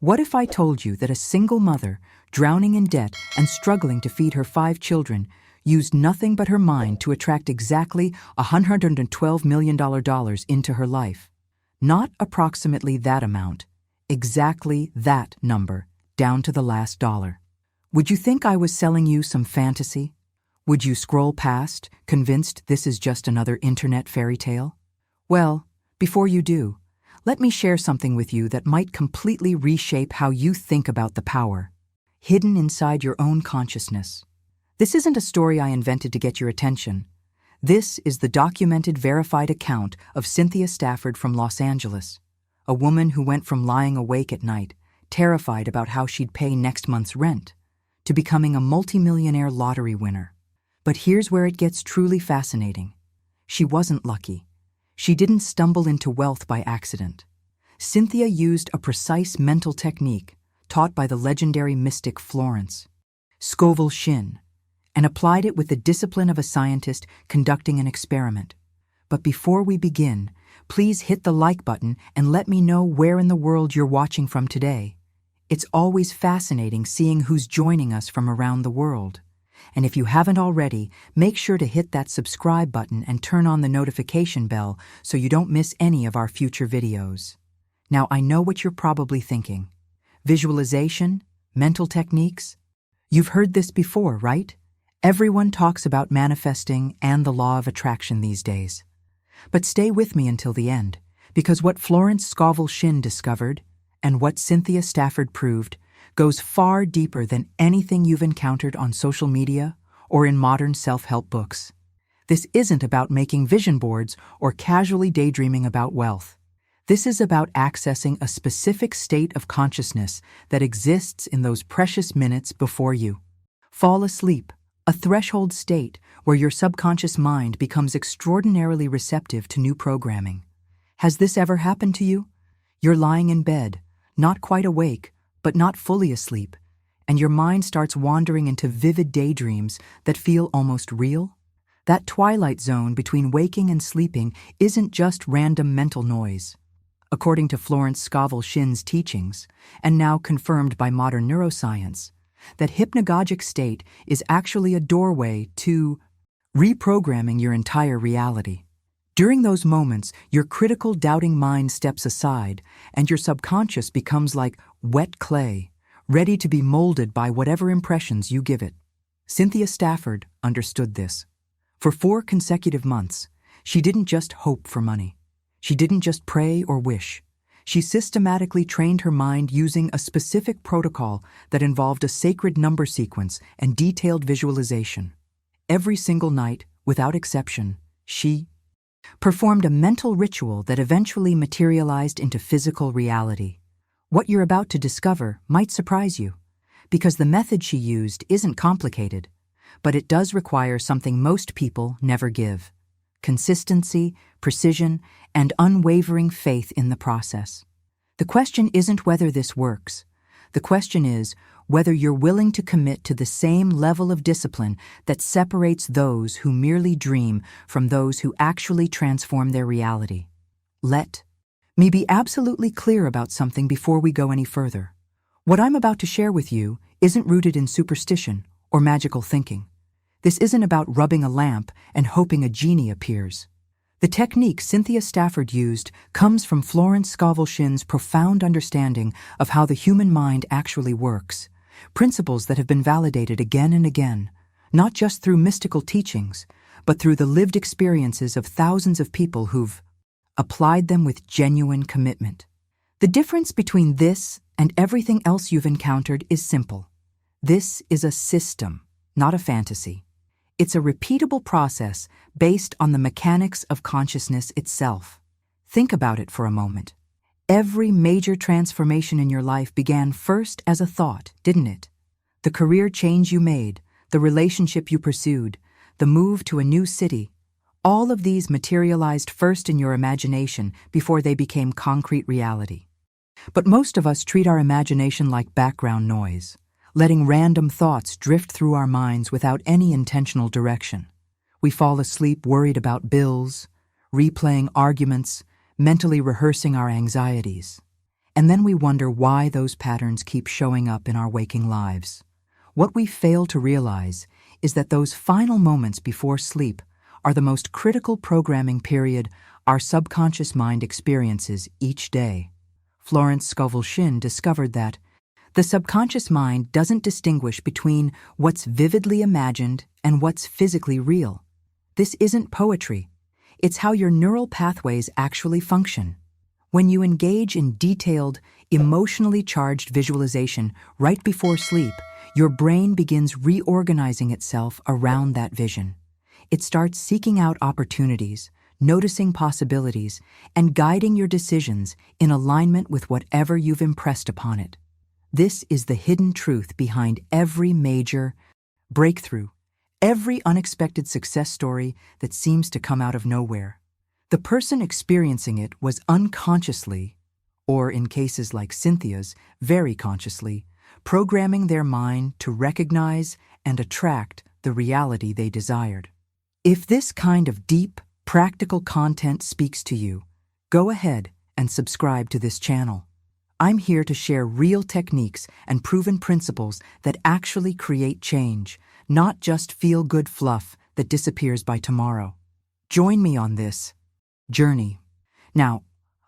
What if I told you that a single mother, drowning in debt and struggling to feed her 5 children, used nothing but her mind to attract exactly $112 million into her life? Not approximately that amount, exactly that number, down to the last dollar. Would you think I was selling you some fantasy? Would you scroll past, convinced this is just another internet fairy tale? Well, before you do, let me share something with you that might completely reshape how you think about the power hidden inside your own consciousness. This isn't a story I invented to get your attention. This is the documented, verified account of Cynthia Stafford from Los Angeles, a woman who went from lying awake at night, terrified about how she'd pay next month's rent, to becoming a multimillionaire lottery winner. But here's where it gets truly fascinating. She wasn't lucky. She didn't stumble into wealth by accident. Cynthia used a precise mental technique taught by the legendary mystic Florence Scovel Shinn, and applied it with the discipline of a scientist conducting an experiment. But before we begin, please hit the like button and let me know where in the world you're watching from today. It's always fascinating seeing who's joining us from around the world. And if you haven't already, make sure to hit that subscribe button and turn on the notification bell so you don't miss any of our future videos. Now, I know what you're probably thinking. Visualization? Mental techniques? You've heard this before, right? Everyone talks about manifesting and the law of attraction these days. But stay with me until the end, because what Florence Scovel Shinn discovered, and what Cynthia Stafford proved, goes far deeper than anything you've encountered on social media or in modern self-help books. This isn't about making vision boards or casually daydreaming about wealth. This is about accessing a specific state of consciousness that exists in those precious minutes before you fall asleep, a threshold state where your subconscious mind becomes extraordinarily receptive to new programming. Has this ever happened to you? You're lying in bed, not quite awake, but not fully asleep, and your mind starts wandering into vivid daydreams that feel almost real? That twilight zone between waking and sleeping isn't just random mental noise. According to Florence Scovel Shinn's teachings, and now confirmed by modern neuroscience, that hypnagogic state is actually a doorway to reprogramming your entire reality. During those moments, your critical, doubting mind steps aside, and your subconscious becomes like wet clay, ready to be molded by whatever impressions you give it. Cynthia Stafford understood this. For 4 consecutive months, she didn't just hope for money. She didn't just pray or wish. She systematically trained her mind using a specific protocol that involved a sacred number sequence and detailed visualization. Every single night, without exception, she performed a mental ritual that eventually materialized into physical reality. What you're about to discover might surprise you, because the method she used isn't complicated, but it does require something most people never give: consistency, precision, and unwavering faith in the process. The question isn't whether this works. The question is whether you're willing to commit to the same level of discipline that separates those who merely dream from those who actually transform their reality. Let me be absolutely clear about something before we go any further. What I'm about to share with you isn't rooted in superstition or magical thinking. This isn't about rubbing a lamp and hoping a genie appears. The technique Cynthia Stafford used comes from Florence Scovel Shinn's profound understanding of how the human mind actually works, principles that have been validated again and again, not just through mystical teachings, but through the lived experiences of thousands of people who've applied them with genuine commitment. The difference between this and everything else you've encountered is simple. This is a system, not a fantasy. It's a repeatable process based on the mechanics of consciousness itself. Think about it for a moment. Every major transformation in your life began first as a thought, didn't it? The career change you made, the relationship you pursued, the move to a new city, all of these materialized first in your imagination before they became concrete reality. But most of us treat our imagination like background noise, letting random thoughts drift through our minds without any intentional direction. We fall asleep worried about bills, replaying arguments, mentally rehearsing our anxieties. And then we wonder why those patterns keep showing up in our waking lives. What we fail to realize is that those final moments before sleep are the most critical programming period our subconscious mind experiences each day. Florence Scovel Shinn discovered that the subconscious mind doesn't distinguish between what's vividly imagined and what's physically real. This isn't poetry. It's how your neural pathways actually function. When you engage in detailed, emotionally charged visualization right before sleep, your brain begins reorganizing itself around that vision. It starts seeking out opportunities, noticing possibilities, and guiding your decisions in alignment with whatever you've impressed upon it. This is the hidden truth behind every major breakthrough, every unexpected success story that seems to come out of nowhere. The person experiencing it was unconsciously, or in cases like Cynthia's, very consciously, programming their mind to recognize and attract the reality they desired. If this kind of deep, practical content speaks to you, go ahead and subscribe to this channel. I'm here to share real techniques and proven principles that actually create change, not just feel-good fluff that disappears by tomorrow. Join me on this journey. Now,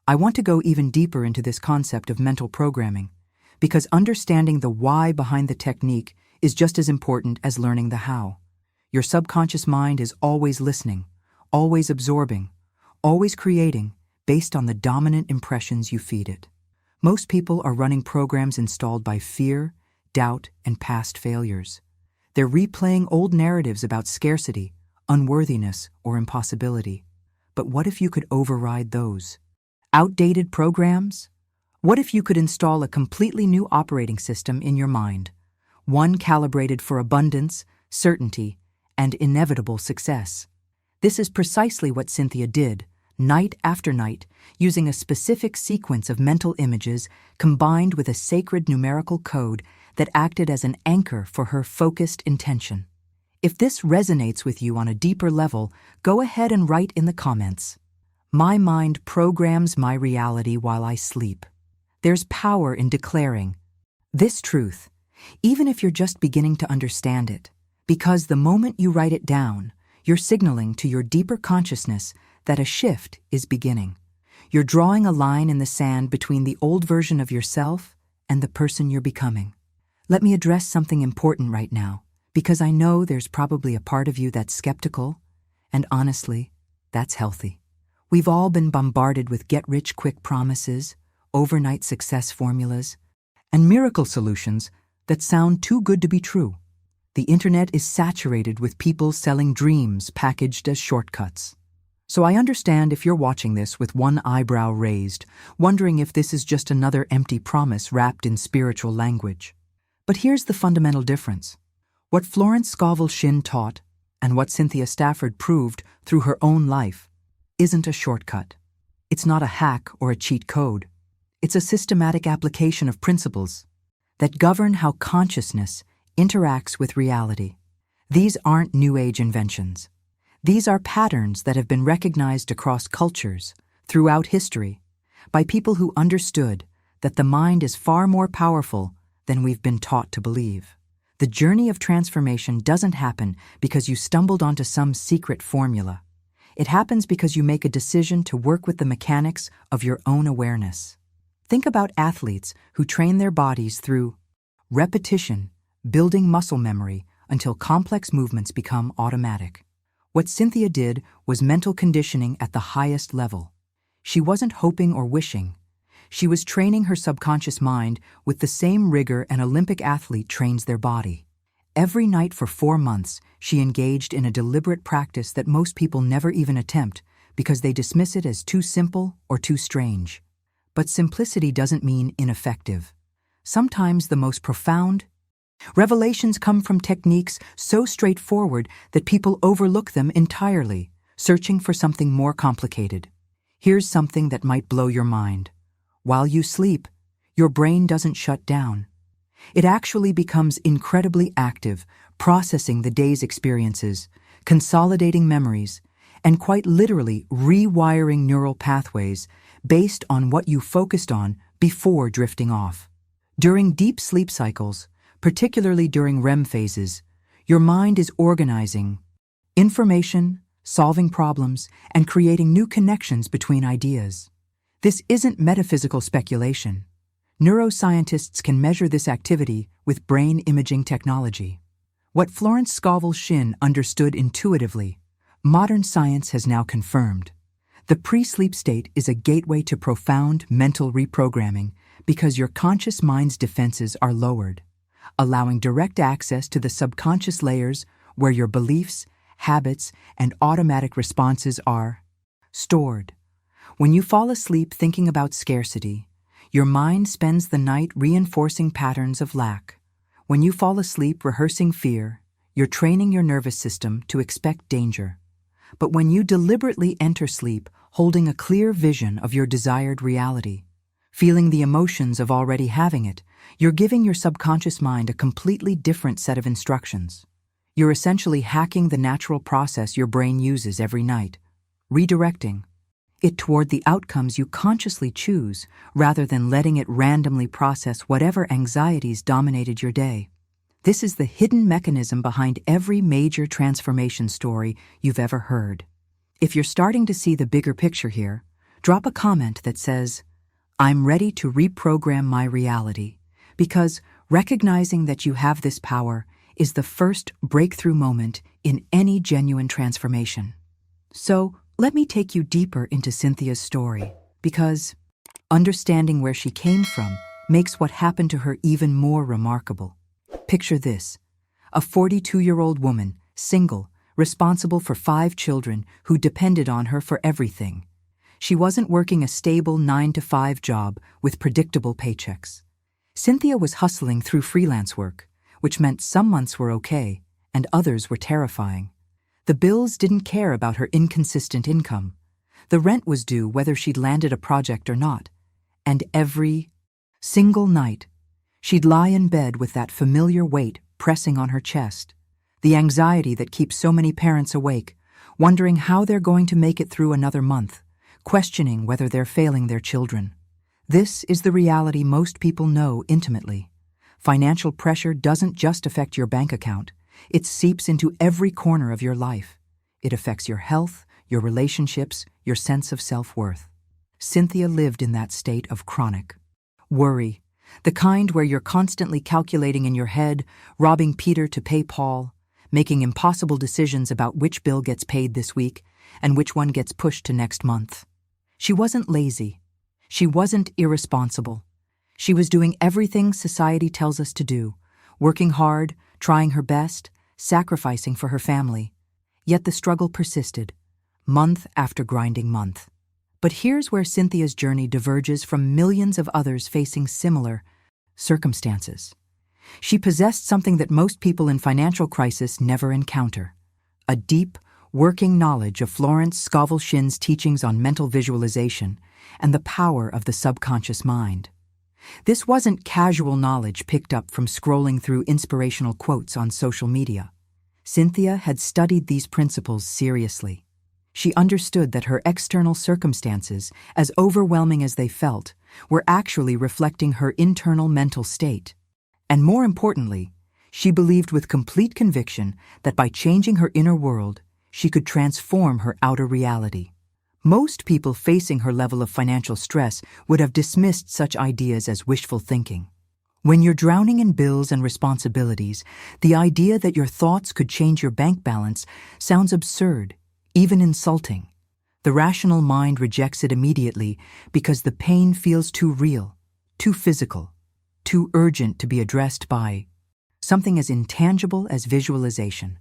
I want to go even deeper into this concept of mental programming, because understanding the why behind the technique is just as important as learning the how. Your subconscious mind is always listening, always absorbing, always creating based on the dominant impressions you feed it. Most people are running programs installed by fear, doubt, and past failures. They're replaying old narratives about scarcity, unworthiness, or impossibility. But what if you could override those outdated programs? What if you could install a completely new operating system in your mind, one calibrated for abundance, certainty, and inevitable success? This is precisely what Cynthia did, night after night, using a specific sequence of mental images combined with a sacred numerical code that acted as an anchor for her focused intention. If this resonates with you on a deeper level, go ahead and write in the comments. My mind programs my reality while I sleep. There's power in declaring this truth, even if you're just beginning to understand it, because the moment you write it down, you're signaling to your deeper consciousness that a shift is beginning. You're drawing a line in the sand between the old version of yourself and the person you're becoming. Let me address something important right now, because I know there's probably a part of you that's skeptical, and honestly, that's healthy. We've all been bombarded with get-rich-quick promises, overnight success formulas, and miracle solutions that sound too good to be true. The internet is saturated with people selling dreams packaged as shortcuts. So I understand if you're watching this with one eyebrow raised, wondering if this is just another empty promise wrapped in spiritual language. But here's the fundamental difference. What Florence Scovel Shinn taught, and what Cynthia Stafford proved through her own life, isn't a shortcut. It's not a hack or a cheat code. It's a systematic application of principles that govern how consciousness interacts with reality. These aren't New Age inventions. These are patterns that have been recognized across cultures, throughout history, by people who understood that the mind is far more powerful than we've been taught to believe. The journey of transformation doesn't happen because you stumbled onto some secret formula. It happens because you make a decision to work with the mechanics of your own awareness. Think about athletes who train their bodies through repetition, building muscle memory until complex movements become automatic. What Cynthia did was mental conditioning at the highest level. She wasn't hoping or wishing. She was training her subconscious mind with the same rigor an Olympic athlete trains their body. Every night for 4 months, she engaged in a deliberate practice that most people never even attempt because they dismiss it as too simple or too strange. But simplicity doesn't mean ineffective. Sometimes the most profound revelations come from techniques so straightforward that people overlook them entirely, searching for something more complicated. Here's something that might blow your mind. While you sleep, your brain doesn't shut down. It actually becomes incredibly active, processing the day's experiences, consolidating memories, and quite literally rewiring neural pathways based on what you focused on before drifting off. During deep sleep cycles, particularly during REM phases, your mind is organizing information, solving problems, and creating new connections between ideas. This isn't metaphysical speculation. Neuroscientists can measure this activity with brain imaging technology. What Florence Scovel Shinn understood intuitively, modern science has now confirmed. The pre-sleep state is a gateway to profound mental reprogramming because your conscious mind's defenses are lowered, allowing direct access to the subconscious layers where your beliefs, habits, and automatic responses are stored. When you fall asleep thinking about scarcity, your mind spends the night reinforcing patterns of lack. When you fall asleep rehearsing fear, you're training your nervous system to expect danger. But when you deliberately enter sleep holding a clear vision of your desired reality, feeling the emotions of already having it, you're giving your subconscious mind a completely different set of instructions. You're essentially hacking the natural process your brain uses every night, redirecting it toward the outcomes you consciously choose rather than letting it randomly process whatever anxieties dominated your day. This is the hidden mechanism behind every major transformation story you've ever heard. If you're starting to see the bigger picture here, drop a comment that says, "I'm ready to reprogram my reality," because recognizing that you have this power is the first breakthrough moment in any genuine transformation. So, let me take you deeper into Cynthia's story, because understanding where she came from makes what happened to her even more remarkable. Picture this: a 42-year-old woman, single, responsible for 5 children who depended on her for everything. She wasn't working a stable 9-to-5 job with predictable paychecks. Cynthia was hustling through freelance work, which meant some months were okay and others were terrifying. The bills didn't care about her inconsistent income. The rent was due whether she'd landed a project or not. And every single night, she'd lie in bed with that familiar weight pressing on her chest, the anxiety that keeps so many parents awake, wondering how they're going to make it through another month, questioning whether they're failing their children. This is the reality most people know intimately. Financial pressure doesn't just affect your bank account. It seeps into every corner of your life. It affects your health, your relationships, your sense of self-worth. Cynthia lived in that state of chronic worry, the kind where you're constantly calculating in your head, robbing Peter to pay Paul, making impossible decisions about which bill gets paid this week and which one gets pushed to next month. She wasn't lazy. She wasn't irresponsible. She was doing everything society tells us to do, working hard, trying her best, sacrificing for her family. Yet the struggle persisted, month after grinding month. But here's where Cynthia's journey diverges from millions of others facing similar circumstances. She possessed something that most people in financial crisis never encounter: a deep, working knowledge of Florence Scovel Shinn's teachings on mental visualization and the power of the subconscious mind. This wasn't casual knowledge picked up from scrolling through inspirational quotes on social media. Cynthia had studied these principles seriously. She understood that her external circumstances, as overwhelming as they felt, were actually reflecting her internal mental state. And more importantly, she believed with complete conviction that by changing her inner world, she could transform her outer reality. Most people facing her level of financial stress would have dismissed such ideas as wishful thinking. When you're drowning in bills and responsibilities, the idea that your thoughts could change your bank balance sounds absurd, even insulting. The rational mind rejects it immediately because the pain feels too real, too physical, too urgent to be addressed by something as intangible as visualization.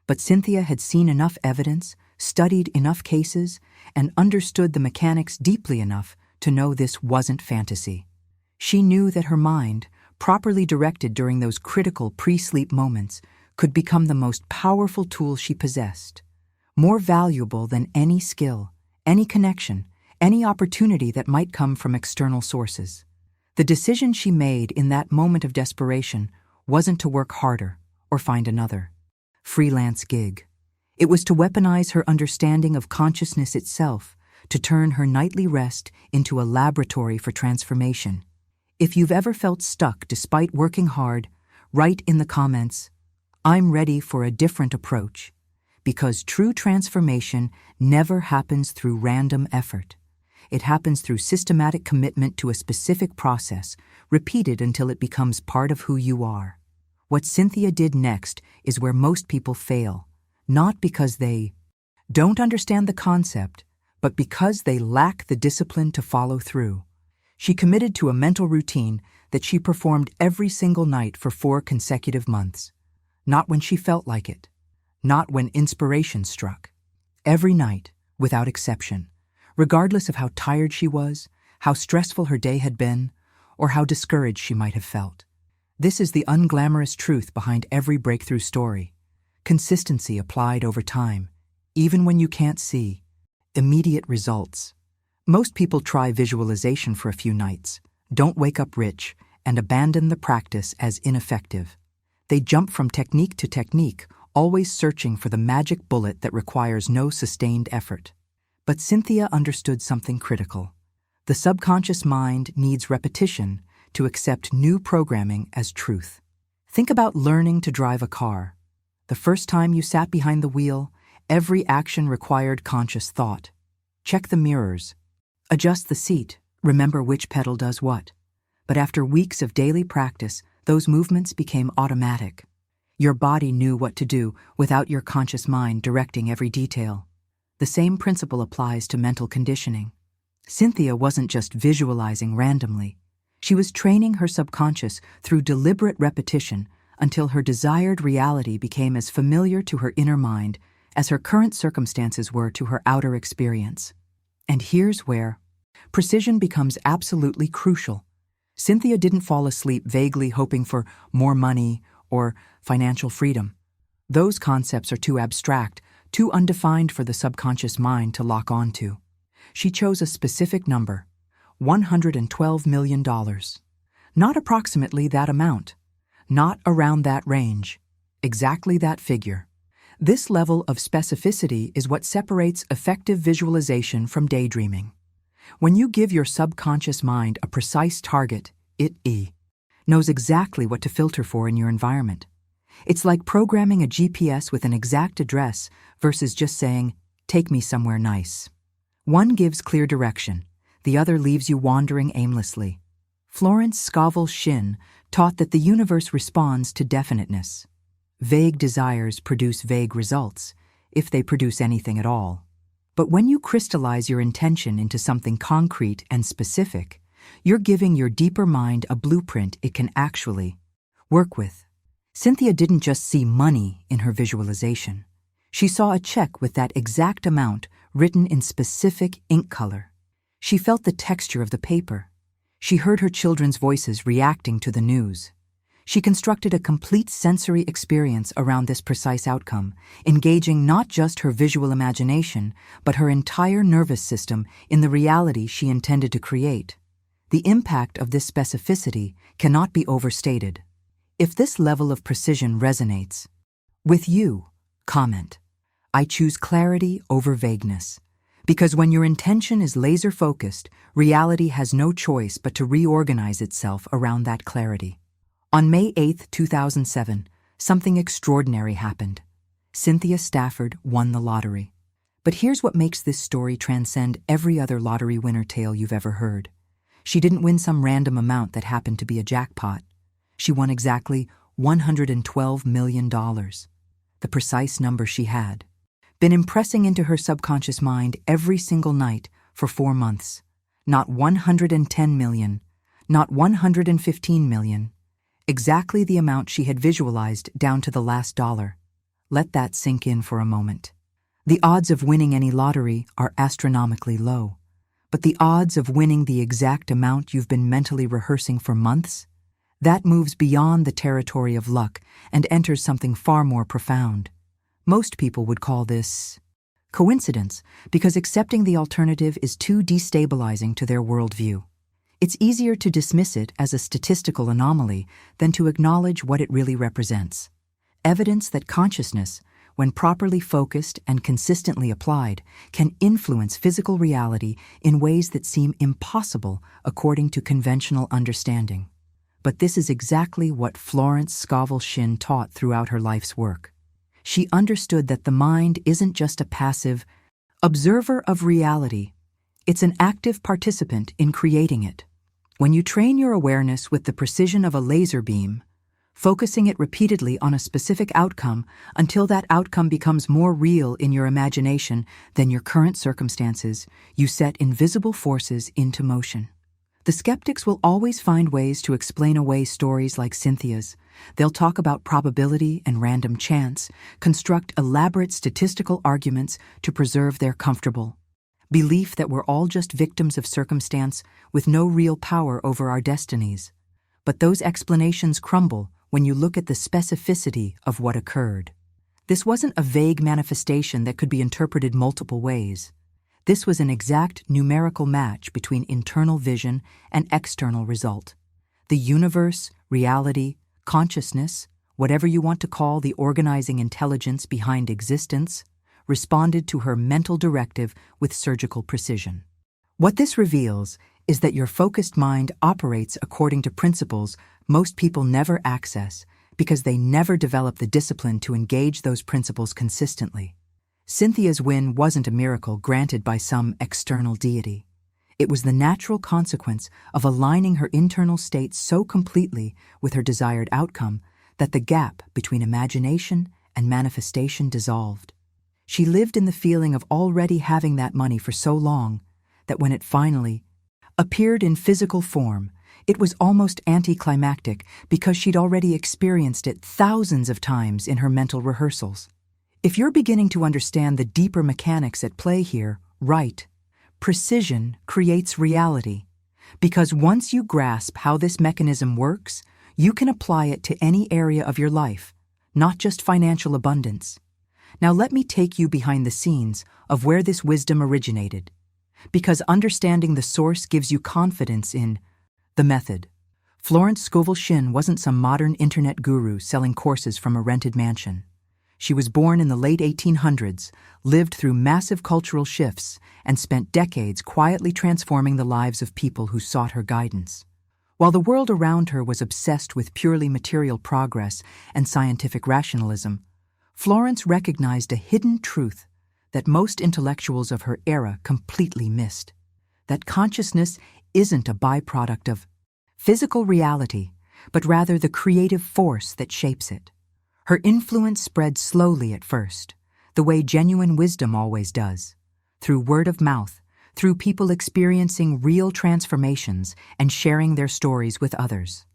But Cynthia had seen enough evidence, studied enough cases, and understood the mechanics deeply enough to know this wasn't fantasy. She knew that her mind, properly directed during those critical pre-sleep moments, could become the most powerful tool she possessed, more valuable than any skill, any connection, any opportunity that might come from external sources. The decision she made in that moment of desperation wasn't to work harder or find another freelance gig. It was to weaponize her understanding of consciousness itself, to turn her nightly rest into a laboratory for transformation. If you've ever felt stuck despite working hard, write in the comments, "I'm ready for a different approach," because true transformation never happens through random effort. It happens through systematic commitment to a specific process, repeated until it becomes part of who you are. What Cynthia did next is where most people fail, not because they don't understand the concept, but because they lack the discipline to follow through. She committed to a mental routine that she performed every single night for 4 consecutive months. Not when she felt like it. Not when inspiration struck. Every night, without exception, regardless of how tired she was, how stressful her day had been, or how discouraged she might have felt. This is the unglamorous truth behind every breakthrough story. Consistency applied over time, even when you can't see immediate results. Most people try visualization for a few nights, don't wake up rich, and abandon the practice as ineffective. They jump from technique to technique, always searching for the magic bullet that requires no sustained effort. But Cynthia understood something critical. The subconscious mind needs repetition to accept new programming as truth. Think about learning to drive a car. The first time you sat behind the wheel, every action required conscious thought. Check the mirrors. Adjust the seat, remember which pedal does what. But after weeks of daily practice, those movements became automatic. Your body knew what to do without your conscious mind directing every detail. The same principle applies to mental conditioning. Cynthia wasn't just visualizing randomly. She was training her subconscious through deliberate repetition until her desired reality became as familiar to her inner mind as her current circumstances were to her outer experience. And here's where precision becomes absolutely crucial. Cynthia didn't fall asleep vaguely hoping for more money or financial freedom. Those concepts are too abstract, too undefined for the subconscious mind to lock onto. She chose a specific number, $112 million. Not approximately that amount, not around that range, exactly that figure. This level of specificity is what separates effective visualization from daydreaming. When you give your subconscious mind a precise target, it knows exactly what to filter for in your environment. It's like programming a GPS with an exact address versus just saying, "Take me somewhere nice." One gives clear direction, the other leaves you wandering aimlessly. Florence Scovel Shinn taught that the universe responds to definiteness. Vague desires produce vague results, if they produce anything at all. But when you crystallize your intention into something concrete and specific, you're giving your deeper mind a blueprint it can actually work with. Cynthia didn't just see money in her visualization. She saw a check with that exact amount written in specific ink color. She felt the texture of the paper. She heard her children's voices reacting to the news. She constructed a complete sensory experience around this precise outcome, engaging not just her visual imagination, but her entire nervous system in the reality she intended to create. The impact of this specificity cannot be overstated. If this level of precision resonates with you, comment, "I choose clarity over vagueness." Because when your intention is laser-focused, reality has no choice but to reorganize itself around that clarity. On May 8, 2007, something extraordinary happened. Cynthia Stafford won the lottery. But here's what makes this story transcend every other lottery winner tale you've ever heard. She didn't win some random amount that happened to be a jackpot. She won exactly $112 million, the precise number she had been impressing into her subconscious mind every single night for 4 months. Not 110 million, not 115 million. Exactly the amount she had visualized down to the last dollar. Let that sink in for a moment. The odds of winning any lottery are astronomically low, but the odds of winning the exact amount you've been mentally rehearsing for months? That moves beyond the territory of luck and enters something far more profound. Most people would call this coincidence because accepting the alternative is too destabilizing to their worldview. It's easier to dismiss it as a statistical anomaly than to acknowledge what it really represents. Evidence that consciousness, when properly focused and consistently applied, can influence physical reality in ways that seem impossible according to conventional understanding. But this is exactly what Florence Scovel Shinn taught throughout her life's work. She understood that the mind isn't just a passive observer of reality, it's an active participant in creating it. When you train your awareness with the precision of a laser beam, focusing it repeatedly on a specific outcome until that outcome becomes more real in your imagination than your current circumstances, you set invisible forces into motion. The skeptics will always find ways to explain away stories like Cynthia's. They'll talk about probability and random chance, construct elaborate statistical arguments to preserve their comfortable belief that we're all just victims of circumstance with no real power over our destinies. But those explanations crumble when you look at the specificity of what occurred. This wasn't a vague manifestation that could be interpreted multiple ways. This was an exact numerical match between internal vision and external result. The universe, reality, consciousness, whatever you want to call the organizing intelligence behind existence, responded to her mental directive with surgical precision. What this reveals is that your focused mind operates according to principles most people never access because they never develop the discipline to engage those principles consistently. Cynthia's win wasn't a miracle granted by some external deity. It was the natural consequence of aligning her internal state so completely with her desired outcome that the gap between imagination and manifestation dissolved. She lived in the feeling of already having that money for so long that when it finally appeared in physical form, it was almost anticlimactic because she'd already experienced it thousands of times in her mental rehearsals. If you're beginning to understand the deeper mechanics at play here, right, precision creates reality. Because once you grasp how this mechanism works, you can apply it to any area of your life, not just financial abundance. Now let me take you behind the scenes of where this wisdom originated. Because understanding the source gives you confidence in the method. Florence Scovel Shinn wasn't some modern internet guru selling courses from a rented mansion. She was born in the late 1800s, lived through massive cultural shifts, and spent decades quietly transforming the lives of people who sought her guidance. While the world around her was obsessed with purely material progress and scientific rationalism, Florence recognized a hidden truth that most intellectuals of her era completely missed: that consciousness isn't a byproduct of physical reality, but rather the creative force that shapes it. Her influence spread slowly at first, the way genuine wisdom always does, through word of mouth, through people experiencing real transformations and sharing their stories with others.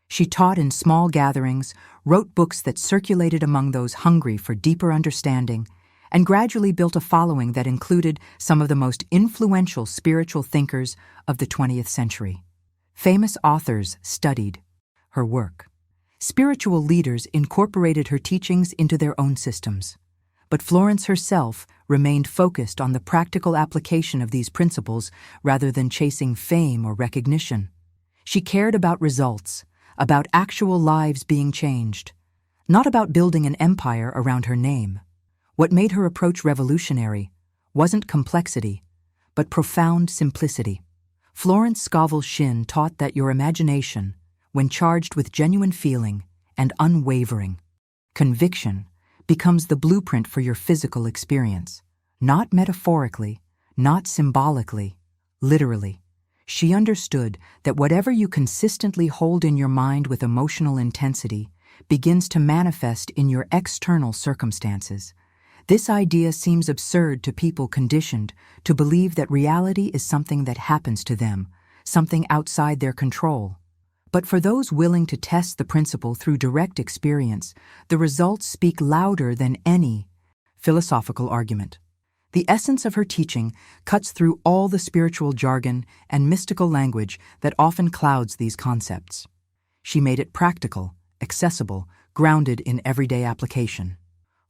She taught in small gatherings, wrote books that circulated among those hungry for deeper understanding, and gradually built a following that included some of the most influential spiritual thinkers of the 20th century. Famous authors studied her work. Spiritual leaders incorporated her teachings into their own systems. But Florence herself remained focused on the practical application of these principles rather than chasing fame or recognition. She cared about results, about actual lives being changed, not about building an empire around her name. What made her approach revolutionary wasn't complexity, but profound simplicity. Florence Scovel Shinn taught that your imagination, when charged with genuine feeling and unwavering conviction, becomes the blueprint for your physical experience, not metaphorically, not symbolically, literally. She understood that whatever you consistently hold in your mind with emotional intensity begins to manifest in your external circumstances. This idea seems absurd to people conditioned to believe that reality is something that happens to them, something outside their control. But for those willing to test the principle through direct experience, the results speak louder than any philosophical argument. The essence of her teaching cuts through all the spiritual jargon and mystical language that often clouds these concepts. She made it practical, accessible, grounded in everyday application.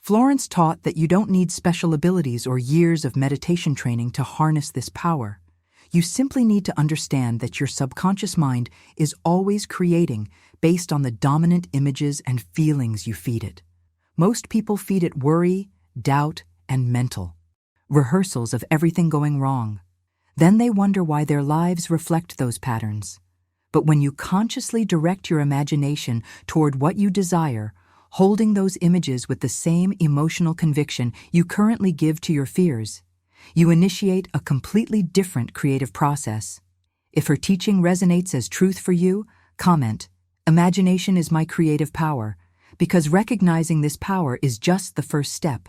Florence taught that you don't need special abilities or years of meditation training to harness this power. You simply need to understand that your subconscious mind is always creating based on the dominant images and feelings you feed it. Most people feed it worry, doubt, and mental rehearsals of everything going wrong. Then they wonder why their lives reflect those patterns. But when you consciously direct your imagination toward what you desire, holding those images with the same emotional conviction you currently give to your fears, you initiate a completely different creative process. If her teaching resonates as truth for you, comment, "Imagination is my creative power," because recognizing this power is just the first step.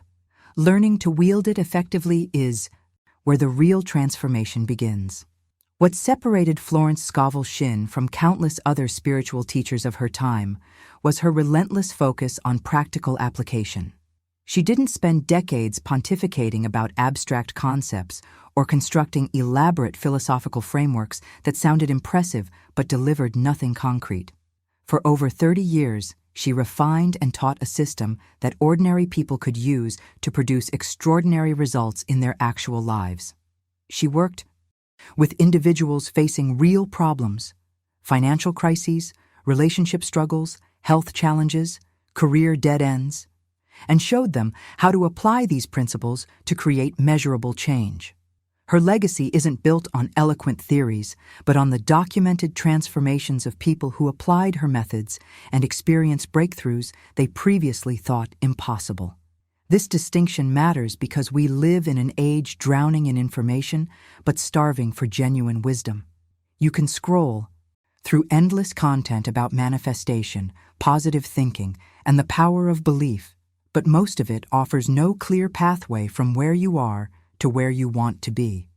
Learning to wield it effectively is where the real transformation begins. What separated Florence Scovel Shinn from countless other spiritual teachers of her time was her relentless focus on practical application. She didn't spend decades pontificating about abstract concepts or constructing elaborate philosophical frameworks that sounded impressive but delivered nothing concrete. For over 30 years, she refined and taught a system that ordinary people could use to produce extraordinary results in their actual lives. She worked with individuals facing real problems, financial crises, relationship struggles, health challenges, career dead ends, and showed them how to apply these principles to create measurable change. Her legacy isn't built on eloquent theories, but on the documented transformations of people who applied her methods and experienced breakthroughs they previously thought impossible. This distinction matters because we live in an age drowning in information but starving for genuine wisdom. You can scroll through endless content about manifestation, positive thinking, and the power of belief, but most of it offers no clear pathway from where you are to where you want to be.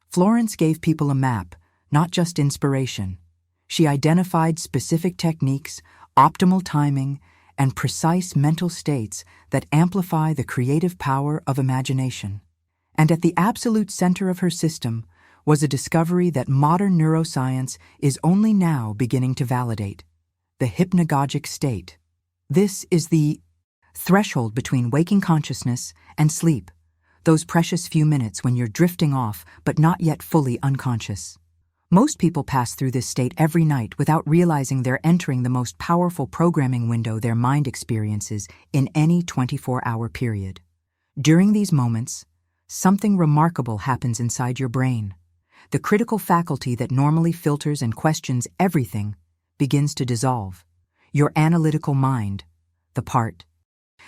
Florence gave people a map, not just inspiration. She identified specific techniques, optimal timing, and precise mental states that amplify the creative power of imagination. And at the absolute center of her system was a discovery that modern neuroscience is only now beginning to validate: the hypnagogic state. This is the threshold between waking consciousness and sleep, those precious few minutes when you're drifting off but not yet fully unconscious. Most people pass through this state every night without realizing they're entering the most powerful programming window their mind experiences in any 24-hour period. During these moments, something remarkable happens inside your brain. The critical faculty that normally filters and questions everything begins to dissolve. Your analytical mind, the part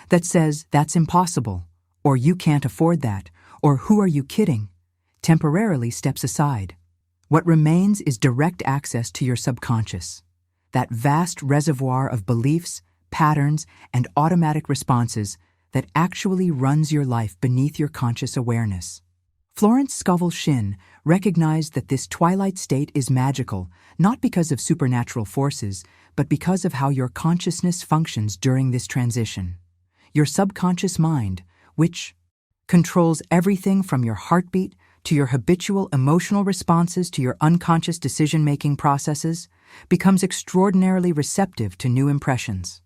that says that's impossible, or you can't afford that, or who are you kidding, temporarily steps aside. What remains is direct access to your subconscious, that vast reservoir of beliefs, patterns, and automatic responses that actually runs your life beneath your conscious awareness. Florence Scovel Shinn recognized that this twilight state is magical, not because of supernatural forces, but because of how your consciousness functions during this transition. Your subconscious mind, which controls everything from your heartbeat to your habitual emotional responses to your unconscious decision-making processes, becomes extraordinarily receptive to new impressions.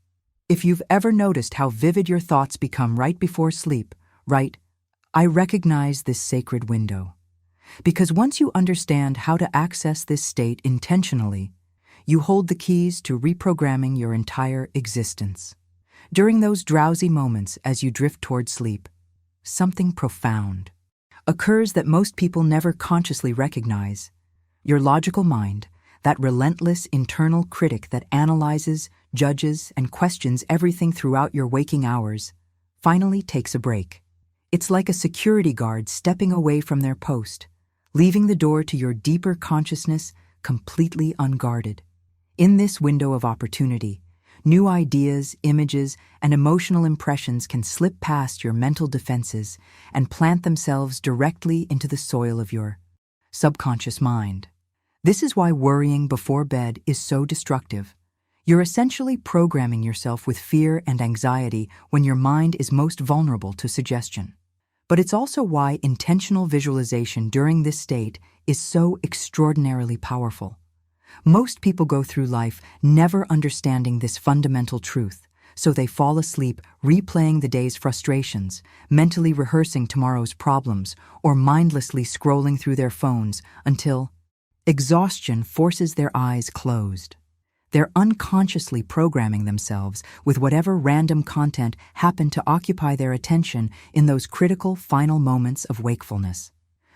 If you've ever noticed how vivid your thoughts become right before sleep, I recognize this sacred window. Because once you understand how to access this state intentionally, you hold the keys to reprogramming your entire existence. During those drowsy moments as you drift toward sleep, something profound occurs that most people never consciously recognize. Your logical mind, that relentless internal critic that analyzes, judges, and questions everything throughout your waking hours, finally takes a break. It's like a security guard stepping away from their post, leaving the door to your deeper consciousness completely unguarded. In this window of opportunity, new ideas, images, and emotional impressions can slip past your mental defenses and plant themselves directly into the soil of your subconscious mind. This is why worrying before bed is so destructive. You're essentially programming yourself with fear and anxiety when your mind is most vulnerable to suggestion. But it's also why intentional visualization during this state is so extraordinarily powerful. Most people go through life never understanding this fundamental truth, so they fall asleep replaying the day's frustrations, mentally rehearsing tomorrow's problems, or mindlessly scrolling through their phones until exhaustion forces their eyes closed. They're unconsciously programming themselves with whatever random content happened to occupy their attention in those critical final moments of wakefulness.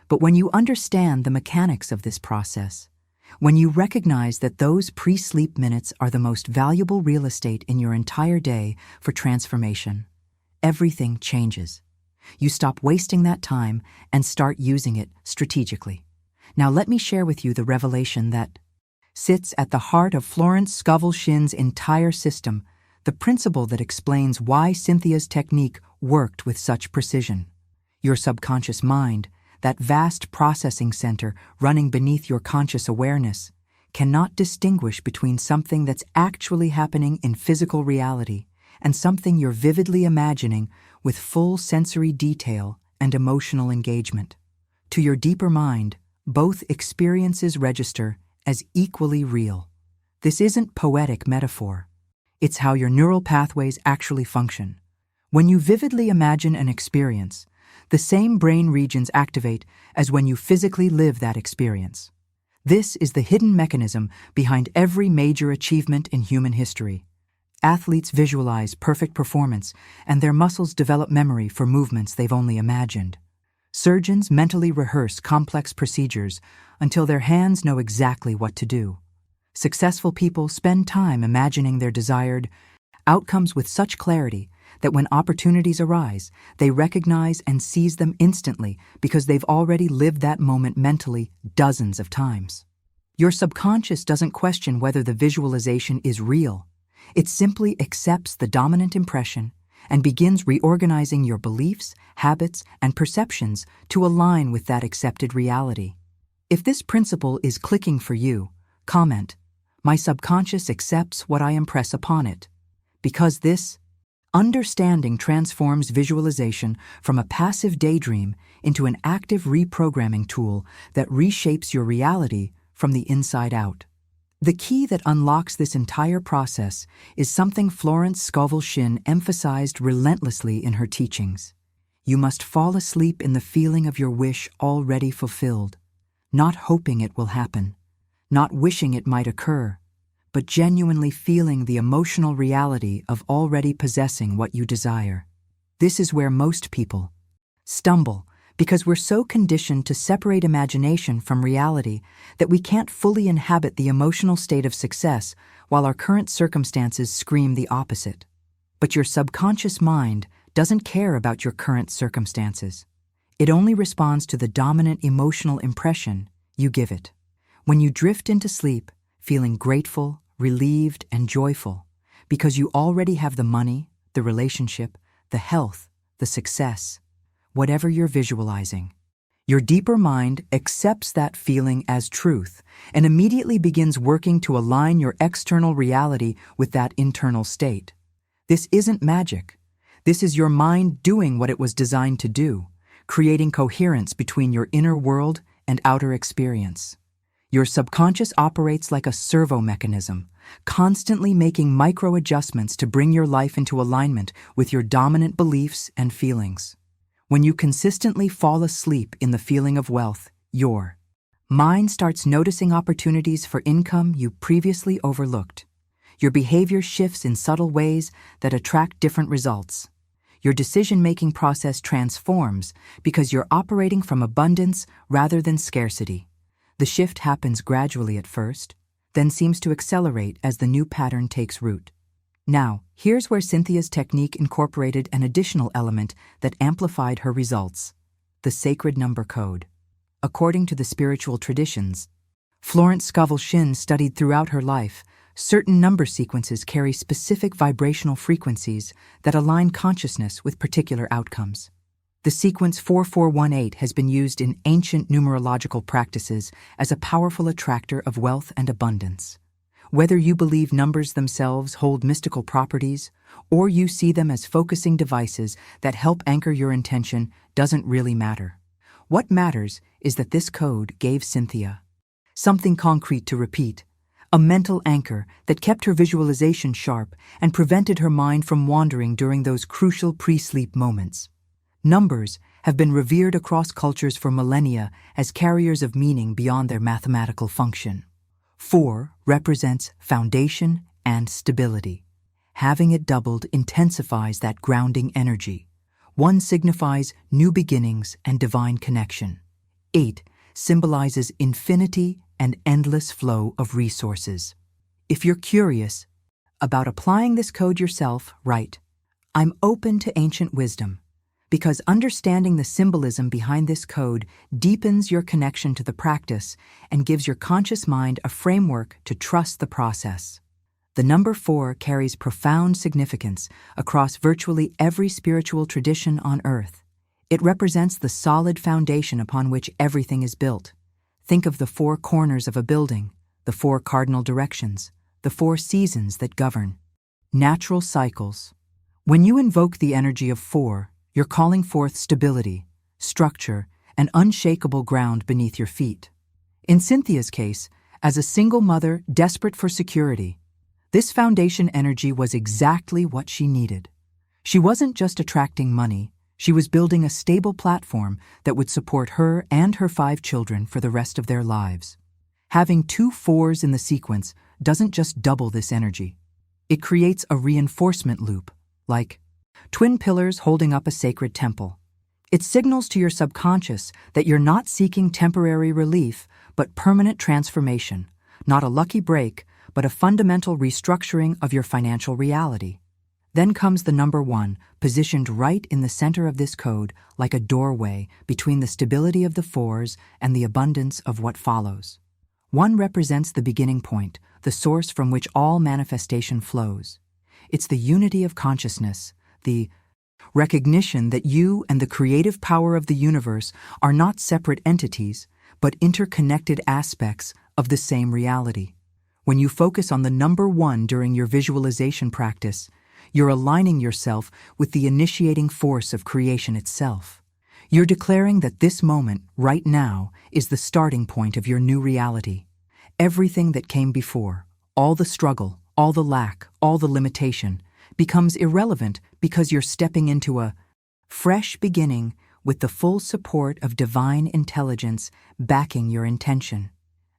But when you understand the mechanics of this process, when you recognize that those pre-sleep minutes are the most valuable real estate in your entire day for transformation, everything changes. You stop wasting that time and start using it strategically. Now let me share with you the revelation that sits at the heart of Florence Scovel Shinn's entire system, the principle that explains why Cynthia's technique worked with such precision. Your subconscious mind, that vast processing center running beneath your conscious awareness, cannot distinguish between something that's actually happening in physical reality and something you're vividly imagining with full sensory detail and emotional engagement. To your deeper mind, both experiences register as equally real. This isn't poetic metaphor. It's how your neural pathways actually function. When you vividly imagine an experience, the same brain regions activate as when you physically live that experience. This is the hidden mechanism behind every major achievement in human history. Athletes visualize perfect performance, and their muscles develop memory for movements they've only imagined. Surgeons mentally rehearse complex procedures until their hands know exactly what to do. Successful people spend time imagining their desired outcomes with such clarity that when opportunities arise, they recognize and seize them instantly because they've already lived that moment mentally dozens of times. Your subconscious doesn't question whether the visualization is real. It simply accepts the dominant impression and begins reorganizing your beliefs, habits, and perceptions to align with that accepted reality. If this principle is clicking for you, comment, "My subconscious accepts what I impress upon it," because this understanding transforms visualization from a passive daydream into an active reprogramming tool that reshapes your reality from the inside out. The key that unlocks this entire process is something Florence Scovel Shinn emphasized relentlessly in her teachings. You must fall asleep in the feeling of your wish already fulfilled, not hoping it will happen, not wishing it might occur, but genuinely feeling the emotional reality of already possessing what you desire. This is where most people stumble, because we're so conditioned to separate imagination from reality that we can't fully inhabit the emotional state of success while our current circumstances scream the opposite. But your subconscious mind doesn't care about your current circumstances. It only responds to the dominant emotional impression you give it. When you drift into sleep, feeling grateful, relieved, and joyful, because you already have the money, the relationship, the health, the success, whatever you're visualizing, your deeper mind accepts that feeling as truth and immediately begins working to align your external reality with that internal state. This isn't magic. This is your mind doing what it was designed to do, creating coherence between your inner world and outer experience. Your subconscious operates like a servo mechanism, constantly making micro-adjustments to bring your life into alignment with your dominant beliefs and feelings. When you consistently fall asleep in the feeling of wealth, your mind starts noticing opportunities for income you previously overlooked. Your behavior shifts in subtle ways that attract different results. Your decision-making process transforms because you're operating from abundance rather than scarcity. The shift happens gradually at first, then seems to accelerate as the new pattern takes root. Now, here's where Cynthia's technique incorporated an additional element that amplified her results: the sacred number code. According to the spiritual traditions Florence Scovel Shinn studied throughout her life, certain number sequences carry specific vibrational frequencies that align consciousness with particular outcomes. The sequence 4418 has been used in ancient numerological practices as a powerful attractor of wealth and abundance. Whether you believe numbers themselves hold mystical properties, or you see them as focusing devices that help anchor your intention, doesn't really matter. What matters is that this code gave Cynthia something concrete to repeat, a mental anchor that kept her visualization sharp and prevented her mind from wandering during those crucial pre-sleep moments. Numbers have been revered across cultures for millennia as carriers of meaning beyond their mathematical function. 4 represents foundation and stability. Having it doubled intensifies that grounding energy. 1 signifies new beginnings and divine connection. 8 symbolizes infinity and endless flow of resources. If you're curious about applying this code yourself, write, "I'm open to ancient wisdom," because understanding the symbolism behind this code deepens your connection to the practice and gives your conscious mind a framework to trust the process. The number 4 carries profound significance across virtually every spiritual tradition on Earth. It represents the solid foundation upon which everything is built. Think of the 4 corners of a building, the 4 cardinal directions, the 4 seasons that govern. Natural cycles. When you invoke the energy of 4, you're calling forth stability, structure, and unshakable ground beneath your feet. In Cynthia's case, as a single mother desperate for security, this foundation energy was exactly what she needed. She wasn't just attracting money, she was building a stable platform that would support her and her 5 children for the rest of their lives. Having 2 4s in the sequence doesn't just double this energy. It creates a reinforcement loop, like twin pillars holding up a sacred temple. It signals to your subconscious that you're not seeking temporary relief, but permanent transformation, not a lucky break, but a fundamental restructuring of your financial reality. Then comes the number 1, positioned right in the center of this code, like a doorway between the stability of the 4s and the abundance of what follows. 1 represents the beginning point, the source from which all manifestation flows. It's the unity of consciousness, the recognition that you and the creative power of the universe are not separate entities, but interconnected aspects of the same reality. When you focus on the number 1 during your visualization practice, you're aligning yourself with the initiating force of creation itself. You're declaring that this moment, right now, is the starting point of your new reality. Everything that came before, all the struggle, all the lack, all the limitation, becomes irrelevant because you're stepping into a fresh beginning with the full support of divine intelligence backing your intention.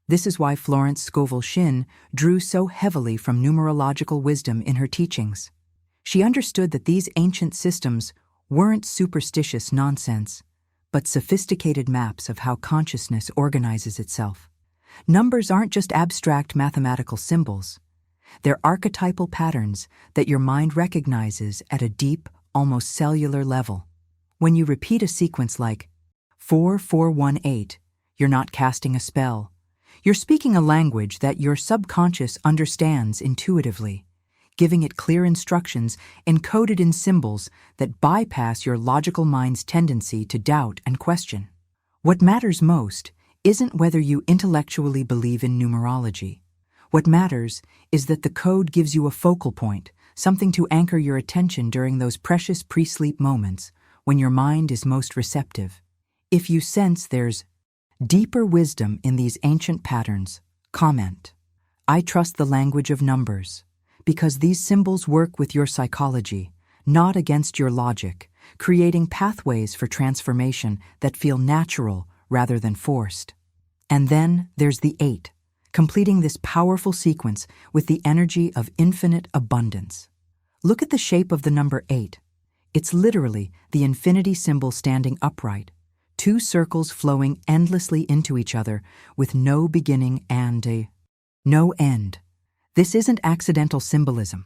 This is why Florence Scovel Shinn drew so heavily from numerological wisdom in her teachings. She understood that these ancient systems weren't superstitious nonsense, but sophisticated maps of how consciousness organizes itself. Numbers aren't just abstract mathematical symbols. They're archetypal patterns that your mind recognizes at a deep, almost cellular level. When you repeat a sequence like 4418, you're not casting a spell. You're speaking a language that your subconscious understands intuitively, giving it clear instructions encoded in symbols that bypass your logical mind's tendency to doubt and question. What matters most isn't whether you intellectually believe in numerology. What matters is that the code gives you a focal point, something to anchor your attention during those precious pre-sleep moments when your mind is most receptive. If you sense there's deeper wisdom in these ancient patterns, comment. I trust the language of numbers, because these symbols work with your psychology, not against your logic, creating pathways for transformation that feel natural rather than forced. And then there's the 8, completing this powerful sequence with the energy of infinite abundance. Look at the shape of the number 8. It's literally the infinity symbol standing upright, 2 circles flowing endlessly into each other with no beginning and no end. This isn't accidental symbolism.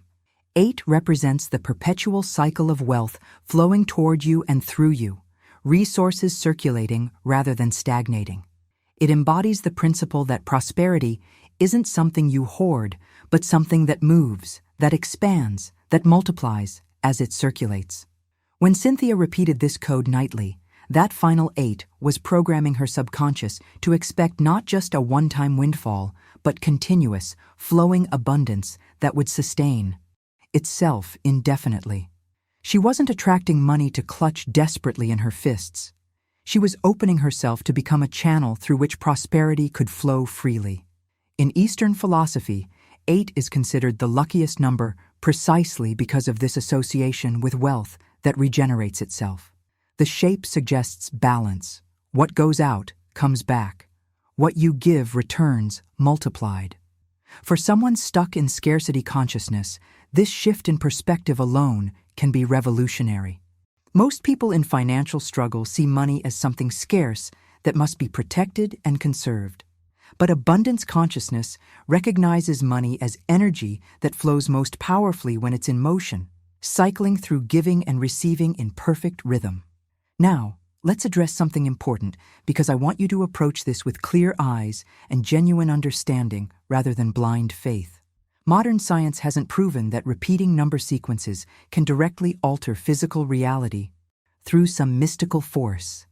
8 represents the perpetual cycle of wealth flowing toward you and through you, resources circulating rather than stagnating. It embodies the principle that prosperity isn't something you hoard, but something that moves, that expands, that multiplies as it circulates. When Cynthia repeated this code nightly, that final 8 was programming her subconscious to expect not just a one-time windfall, but continuous, flowing abundance that would sustain itself indefinitely. She wasn't attracting money to clutch desperately in her fists. She was opening herself to become a channel through which prosperity could flow freely. In Eastern philosophy, 8 is considered the luckiest number precisely because of this association with wealth that regenerates itself. The shape suggests balance. What goes out comes back. What you give returns multiplied. For someone stuck in scarcity consciousness, this shift in perspective alone can be revolutionary. Most people in financial struggle see money as something scarce that must be protected and conserved. But abundance consciousness recognizes money as energy that flows most powerfully when it's in motion, cycling through giving and receiving in perfect rhythm. Now, let's address something important, because I want you to approach this with clear eyes and genuine understanding rather than blind faith. Modern science hasn't proven that repeating number sequences can directly alter physical reality through some mystical force.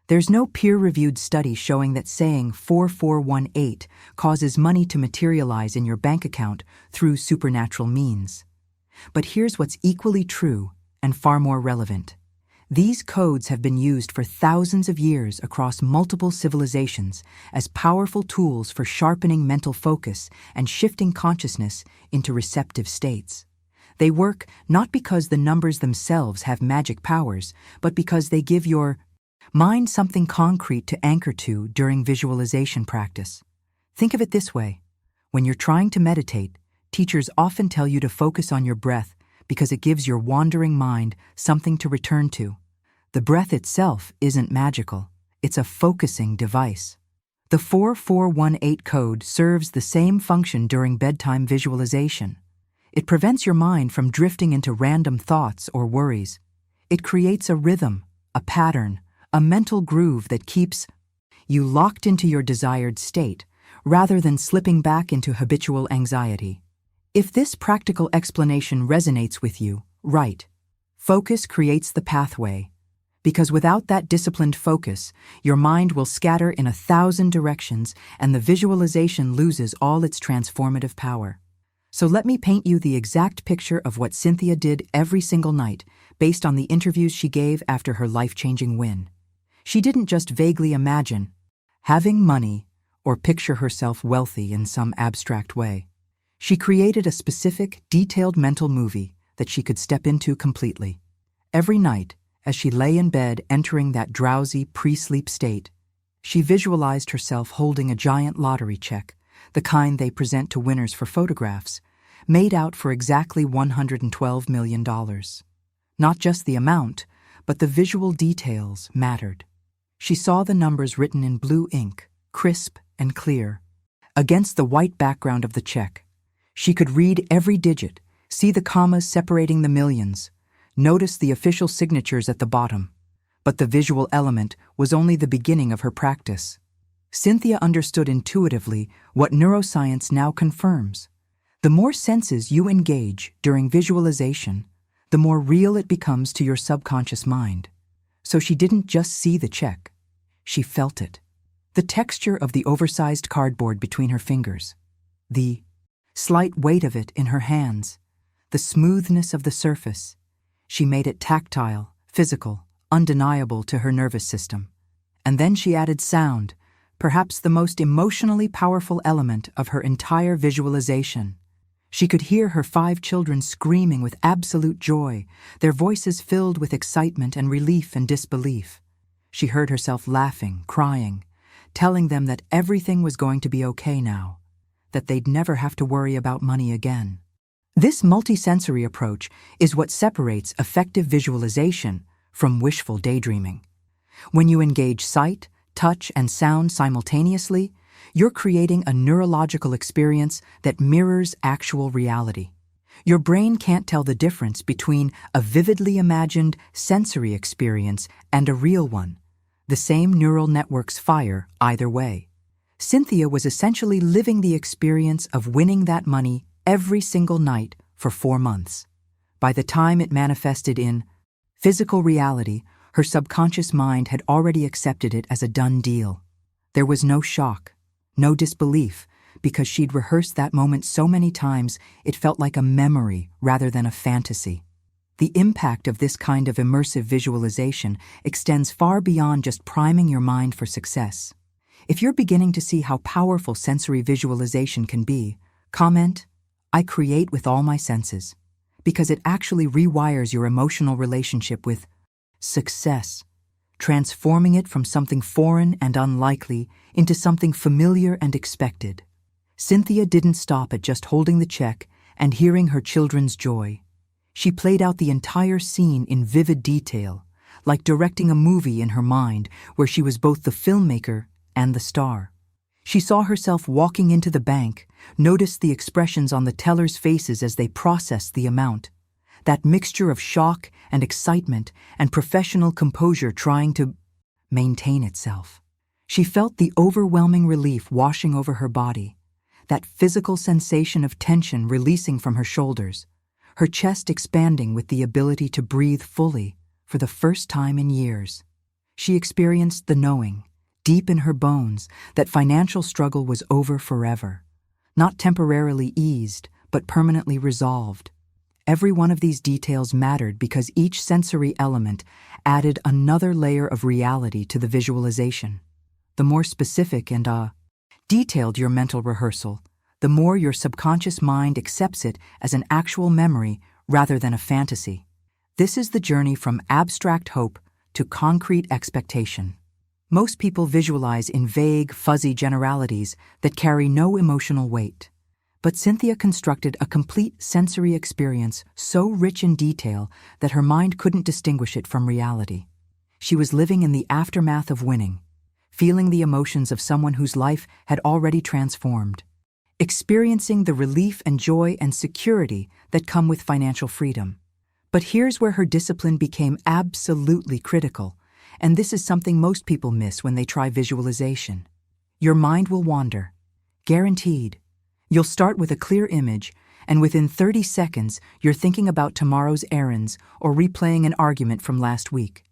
There's no peer-reviewed study showing that saying 4418 causes money to materialize in your bank account through supernatural means. But here's what's equally true and far more relevant. These codes have been used for thousands of years across multiple civilizations as powerful tools for sharpening mental focus and shifting consciousness into receptive states. They work not because the numbers themselves have magic powers, but because they give your mind something concrete to anchor to during visualization practice. Think of it this way. When you're trying to meditate, teachers often tell you to focus on your breath because it gives your wandering mind something to return to. The breath itself isn't magical. It's a focusing device. The 4418 code serves the same function during bedtime visualization. It prevents your mind from drifting into random thoughts or worries. It creates a rhythm, a pattern, a mental groove that keeps you locked into your desired state, rather than slipping back into habitual anxiety. If this practical explanation resonates with you, right. Focus creates the pathway. Because without that disciplined focus, your mind will scatter in 1,000 directions and the visualization loses all its transformative power. So let me paint you the exact picture of what Cynthia did every single night, based on the interviews she gave after her life-changing win. She didn't just vaguely imagine having money or picture herself wealthy in some abstract way. She created a specific, detailed mental movie that she could step into completely. Every night, as she lay in bed entering that drowsy pre-sleep state, she visualized herself holding a giant lottery check, the kind they present to winners for photographs, made out for exactly $112 million. Not just the amount, but the visual details mattered. She saw the numbers written in blue ink, crisp and clear, against the white background of the check. She could read every digit, see the commas separating the millions, notice the official signatures at the bottom. But the visual element was only the beginning of her practice. Cynthia understood intuitively what neuroscience now confirms. The more senses you engage during visualization, the more real it becomes to your subconscious mind. So she didn't just see the check, she felt it. The texture of the oversized cardboard between her fingers, the slight weight of it in her hands, the smoothness of the surface. She made it tactile, physical, undeniable to her nervous system. And then she added sound, perhaps the most emotionally powerful element of her entire visualization. She could hear her 5 children screaming with absolute joy, their voices filled with excitement and relief and disbelief. She heard herself laughing, crying, telling them that everything was going to be okay now, that they'd never have to worry about money again. This multisensory approach is what separates effective visualization from wishful daydreaming. When you engage sight, touch, and sound simultaneously, you're creating a neurological experience that mirrors actual reality. Your brain can't tell the difference between a vividly imagined sensory experience and a real one. The same neural networks fire either way. Cynthia was essentially living the experience of winning that money every single night for 4 months. By the time it manifested in physical reality, her subconscious mind had already accepted it as a done deal. There was no shock, no disbelief, because she'd rehearsed that moment so many times it felt like a memory rather than a fantasy. The impact of this kind of immersive visualization extends far beyond just priming your mind for success. If you're beginning to see how powerful sensory visualization can be, comment, "I create with all my senses," because it actually rewires your emotional relationship with success, transforming it from something foreign and unlikely into something familiar and expected. Cynthia didn't stop at just holding the check and hearing her children's joy. She played out the entire scene in vivid detail, like directing a movie in her mind where she was both the filmmaker and the star. She saw herself walking into the bank, noticed the expressions on the tellers' faces as they processed the amount, that mixture of shock and excitement and professional composure trying to maintain itself. She felt the overwhelming relief washing over her body, that physical sensation of tension releasing from her shoulders, her chest expanding with the ability to breathe fully for the first time in years. She experienced the knowing, deep in her bones, that financial struggle was over forever, not temporarily eased, but permanently resolved. Every one of these details mattered because each sensory element added another layer of reality to the visualization. The more specific and detailed your mental rehearsal, the more your subconscious mind accepts it as an actual memory rather than a fantasy. This is the journey from abstract hope to concrete expectation. Most people visualize in vague, fuzzy generalities that carry no emotional weight. But Cynthia constructed a complete sensory experience so rich in detail that her mind couldn't distinguish it from reality. She was living in the aftermath of winning, feeling the emotions of someone whose life had already transformed, experiencing the relief and joy and security that come with financial freedom. But here's where her discipline became absolutely critical, and this is something most people miss when they try visualization. Your mind will wander. Guaranteed. You'll start with a clear image, and within 30 seconds, you're thinking about tomorrow's errands or replaying an argument from last week.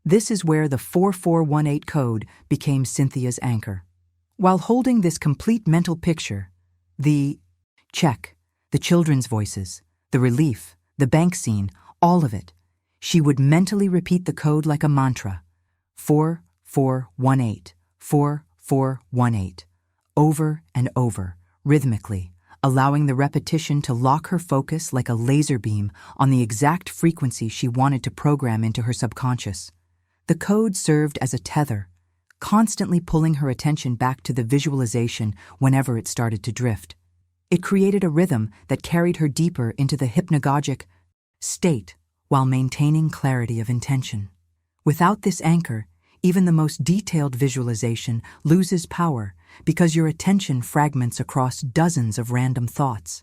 This is where the 4418 code became Cynthia's anchor. While holding this complete mental picture, the check, the children's voices, the relief, the bank scene, all of it, she would mentally repeat the code like a mantra, 4418, 4418, over and over, rhythmically, allowing the repetition to lock her focus like a laser beam on the exact frequency she wanted to program into her subconscious. The code served as a tether, constantly pulling her attention back to the visualization whenever it started to drift. It created a rhythm that carried her deeper into the hypnagogic state while maintaining clarity of intention. Without this anchor, even the most detailed visualization loses power because your attention fragments across dozens of random thoughts.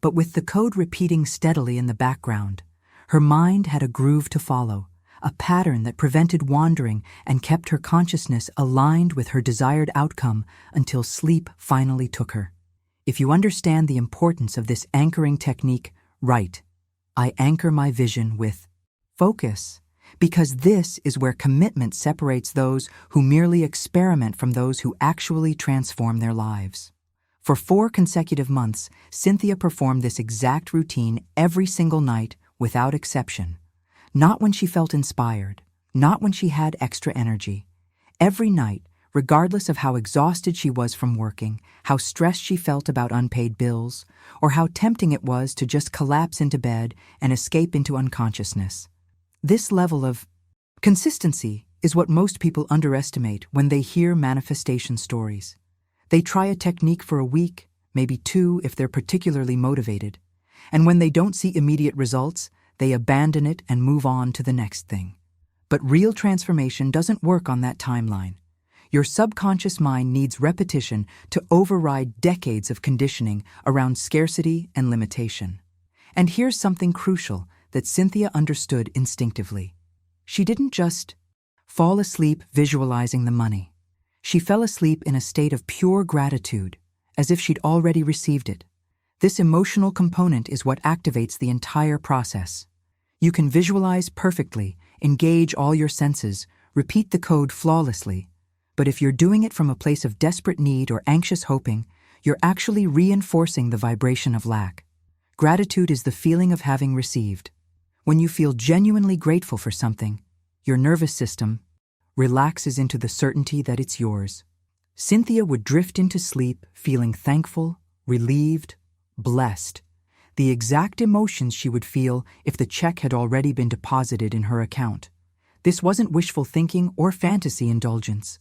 But with the code repeating steadily in the background, her mind had a groove to follow, a pattern that prevented wandering and kept her consciousness aligned with her desired outcome until sleep finally took her. If you understand the importance of this anchoring technique, write, I anchor my vision with focus, because this is where commitment separates those who merely experiment from those who actually transform their lives. For 4 consecutive months, Cynthia performed this exact routine every single night without exception. Not when she felt inspired, not when she had extra energy. Every night, regardless of how exhausted she was from working, how stressed she felt about unpaid bills, or how tempting it was to just collapse into bed and escape into unconsciousness. This level of consistency is what most people underestimate when they hear manifestation stories. They try a technique for a week, maybe 2 if they're particularly motivated, and when they don't see immediate results, they abandon it and move on to the next thing. But real transformation doesn't work on that timeline. Your subconscious mind needs repetition to override decades of conditioning around scarcity and limitation. And here's something crucial that Cynthia understood instinctively. She didn't just fall asleep visualizing the money. She fell asleep in a state of pure gratitude, as if she'd already received it. This emotional component is what activates the entire process. You can visualize perfectly, engage all your senses, repeat the code flawlessly, but if you're doing it from a place of desperate need or anxious hoping, you're actually reinforcing the vibration of lack. Gratitude is the feeling of having received. When you feel genuinely grateful for something, your nervous system relaxes into the certainty that it's yours. Cynthia would drift into sleep feeling thankful, relieved, blessed, the exact emotions she would feel if the check had already been deposited in her account. This wasn't wishful thinking or fantasy indulgence.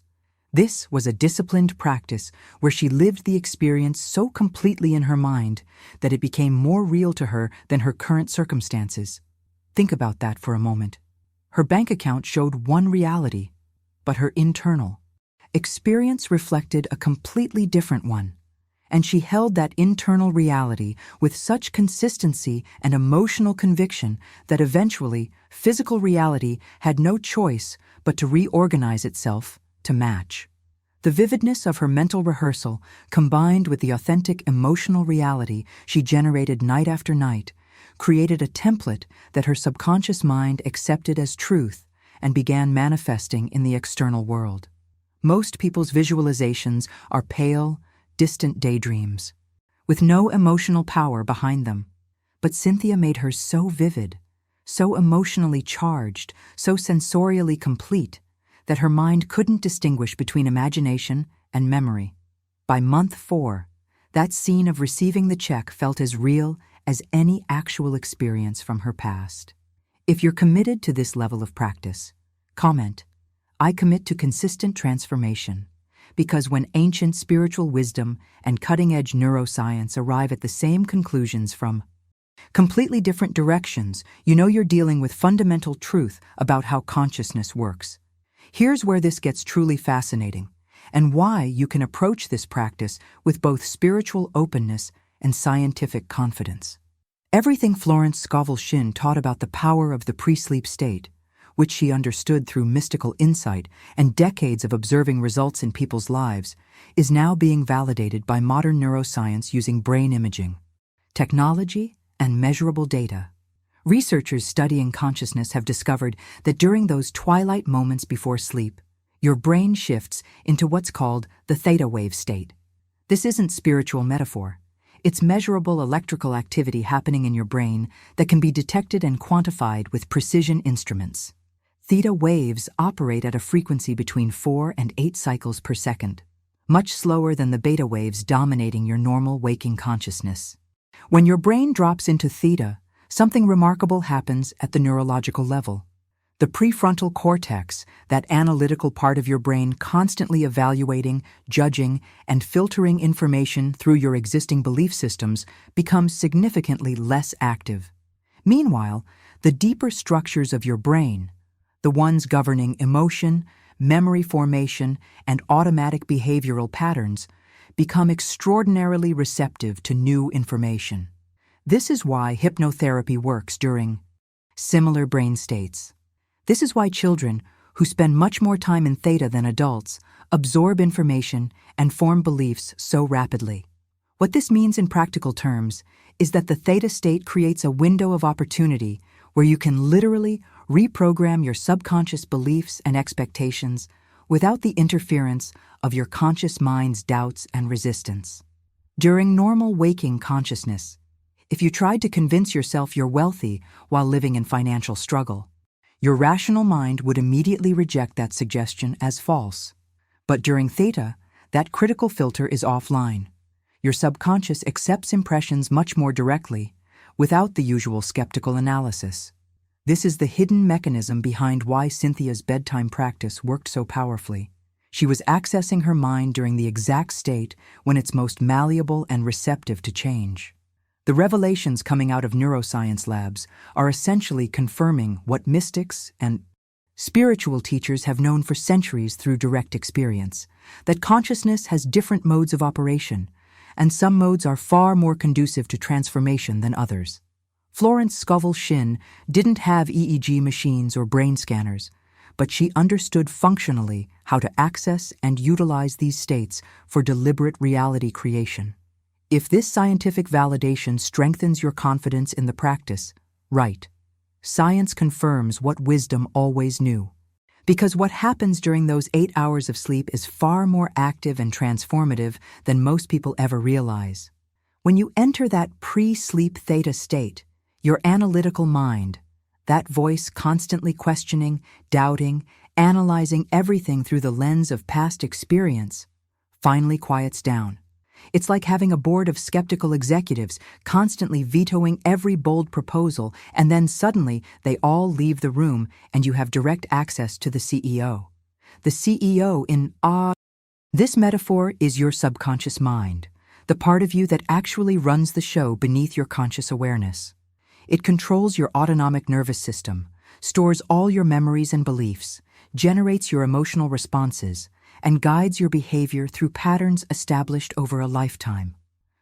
This was a disciplined practice where she lived the experience so completely in her mind that it became more real to her than her current circumstances. Think about that for a moment. Her bank account showed one reality, but her internal experience reflected a completely different one, and she held that internal reality with such consistency and emotional conviction that eventually physical reality had no choice but to reorganize itself to match. The vividness of her mental rehearsal, combined with the authentic emotional reality she generated night after night, created a template that her subconscious mind accepted as truth and began manifesting in the external world. Most people's visualizations are pale, distant daydreams, with no emotional power behind them. But Cynthia made hers so vivid, so emotionally charged, so sensorially complete, that her mind couldn't distinguish between imagination and memory. By month 4, that scene of receiving the check felt as real as any actual experience from her past. If you're committed to this level of practice, comment, "I commit to consistent transformation," because when ancient spiritual wisdom and cutting-edge neuroscience arrive at the same conclusions from completely different directions, you know you're dealing with fundamental truth about how consciousness works. Here's where this gets truly fascinating, and why you can approach this practice with both spiritual openness and scientific confidence. Everything Florence Scovel Shinn taught about the power of the pre-sleep state, which she understood through mystical insight and decades of observing results in people's lives, is now being validated by modern neuroscience using brain imaging, technology, and measurable data. Researchers studying consciousness have discovered that during those twilight moments before sleep, your brain shifts into what's called the theta wave state. This isn't spiritual metaphor. It's measurable electrical activity happening in your brain that can be detected and quantified with precision instruments. Theta waves operate at a frequency between 4 and 8 cycles per second, much slower than the beta waves dominating your normal waking consciousness. When your brain drops into theta, something remarkable happens at the neurological level. The prefrontal cortex, that analytical part of your brain constantly evaluating, judging, and filtering information through your existing belief systems, becomes significantly less active. Meanwhile, the deeper structures of your brain, the ones governing emotion, memory formation, and automatic behavioral patterns, become extraordinarily receptive to new information. This is why hypnotherapy works during similar brain states. This is why children, who spend much more time in theta than adults, absorb information and form beliefs so rapidly. What this means in practical terms is that the theta state creates a window of opportunity where you can literally reprogram your subconscious beliefs and expectations without the interference of your conscious mind's doubts and resistance. During normal waking consciousness, if you tried to convince yourself you're wealthy while living in financial struggle, your rational mind would immediately reject that suggestion as false. But during theta, that critical filter is offline. Your subconscious accepts impressions much more directly, without the usual skeptical analysis. This is the hidden mechanism behind why Cynthia's bedtime practice worked so powerfully. She was accessing her mind during the exact state when it's most malleable and receptive to change. The revelations coming out of neuroscience labs are essentially confirming what mystics and spiritual teachers have known for centuries through direct experience, that consciousness has different modes of operation, and some modes are far more conducive to transformation than others. Florence Scovel Shinn didn't have EEG machines or brain scanners, but she understood functionally how to access and utilize these states for deliberate reality creation. If this scientific validation strengthens your confidence in the practice, right. Science confirms what wisdom always knew. Because what happens during those 8 hours of sleep is far more active and transformative than most people ever realize. When you enter that pre-sleep theta state, your analytical mind, that voice constantly questioning, doubting, analyzing everything through the lens of past experience, finally quiets down. It's like having a board of skeptical executives constantly vetoing every bold proposal, and then suddenly they all leave the room and you have direct access to the CEO. The CEO in This metaphor is your subconscious mind, the part of you that actually runs the show beneath your conscious awareness. It controls your autonomic nervous system, stores all your memories and beliefs, generates your emotional responses, and guides your behavior through patterns established over a lifetime.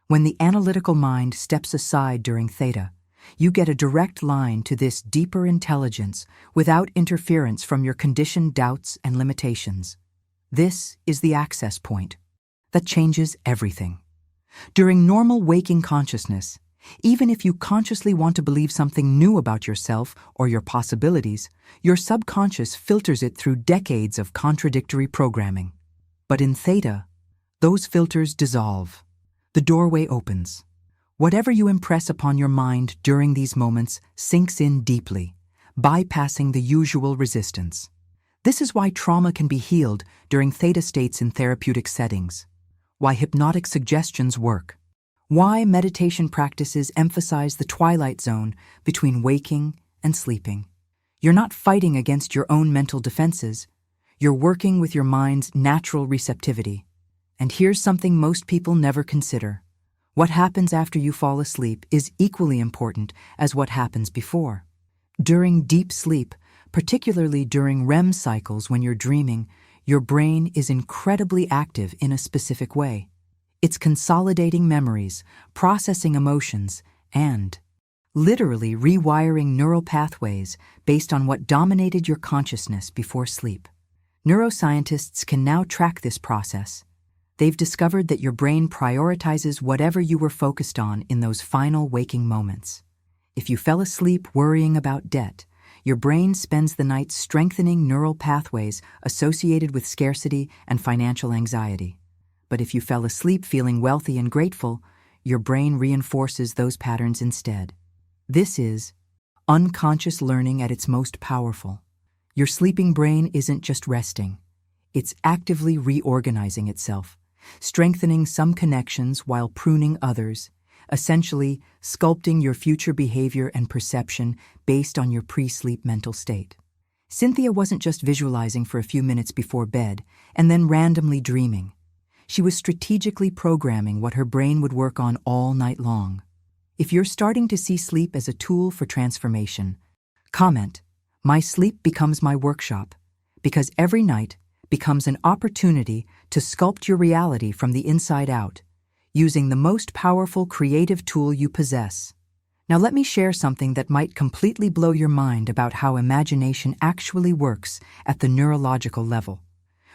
When the analytical mind steps aside during theta, you get a direct line to this deeper intelligence without interference from your conditioned doubts and limitations. This is the access point that changes everything. During normal waking consciousness, even if you consciously want to believe something new about yourself or your possibilities, your subconscious filters it through decades of contradictory programming. But in theta, those filters dissolve. The doorway opens. Whatever you impress upon your mind during these moments sinks in deeply, bypassing the usual resistance. This is why trauma can be healed during theta states in therapeutic settings, why hypnotic suggestions work, why meditation practices emphasize the twilight zone between waking and sleeping. You're not fighting against your own mental defenses. You're working with your mind's natural receptivity. And here's something most people never consider. What happens after you fall asleep is equally important as what happens before. During deep sleep, particularly during REM cycles when you're dreaming, your brain is incredibly active in a specific way. It's consolidating memories, processing emotions, and literally rewiring neural pathways based on what dominated your consciousness before sleep. Neuroscientists can now track this process. They've discovered that your brain prioritizes whatever you were focused on in those final waking moments. If you fell asleep worrying about debt, your brain spends the night strengthening neural pathways associated with scarcity and financial anxiety. But if you fell asleep feeling wealthy and grateful, your brain reinforces those patterns instead. This is unconscious learning at its most powerful. Your sleeping brain isn't just resting. It's actively reorganizing itself, strengthening some connections while pruning others, essentially sculpting your future behavior and perception based on your pre-sleep mental state. Cynthia wasn't just visualizing for a few minutes before bed and then randomly dreaming. She was strategically programming what her brain would work on all night long. If you're starting to see sleep as a tool for transformation, comment, "My sleep becomes my workshop," because every night becomes an opportunity to sculpt your reality from the inside out, using the most powerful creative tool you possess. Now let me share something that might completely blow your mind about how imagination actually works at the neurological level.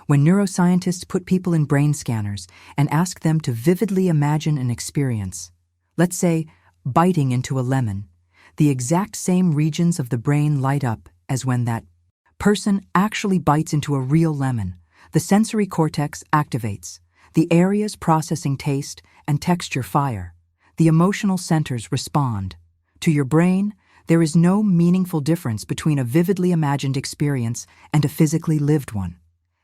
When neuroscientists put people in brain scanners and ask them to vividly imagine an experience, let's say biting into a lemon, the exact same regions of the brain light up as when that person actually bites into a real lemon. The sensory cortex activates. The areas processing taste and texture fire. The emotional centers respond. To your brain, there is no meaningful difference between a vividly imagined experience and a physically lived one.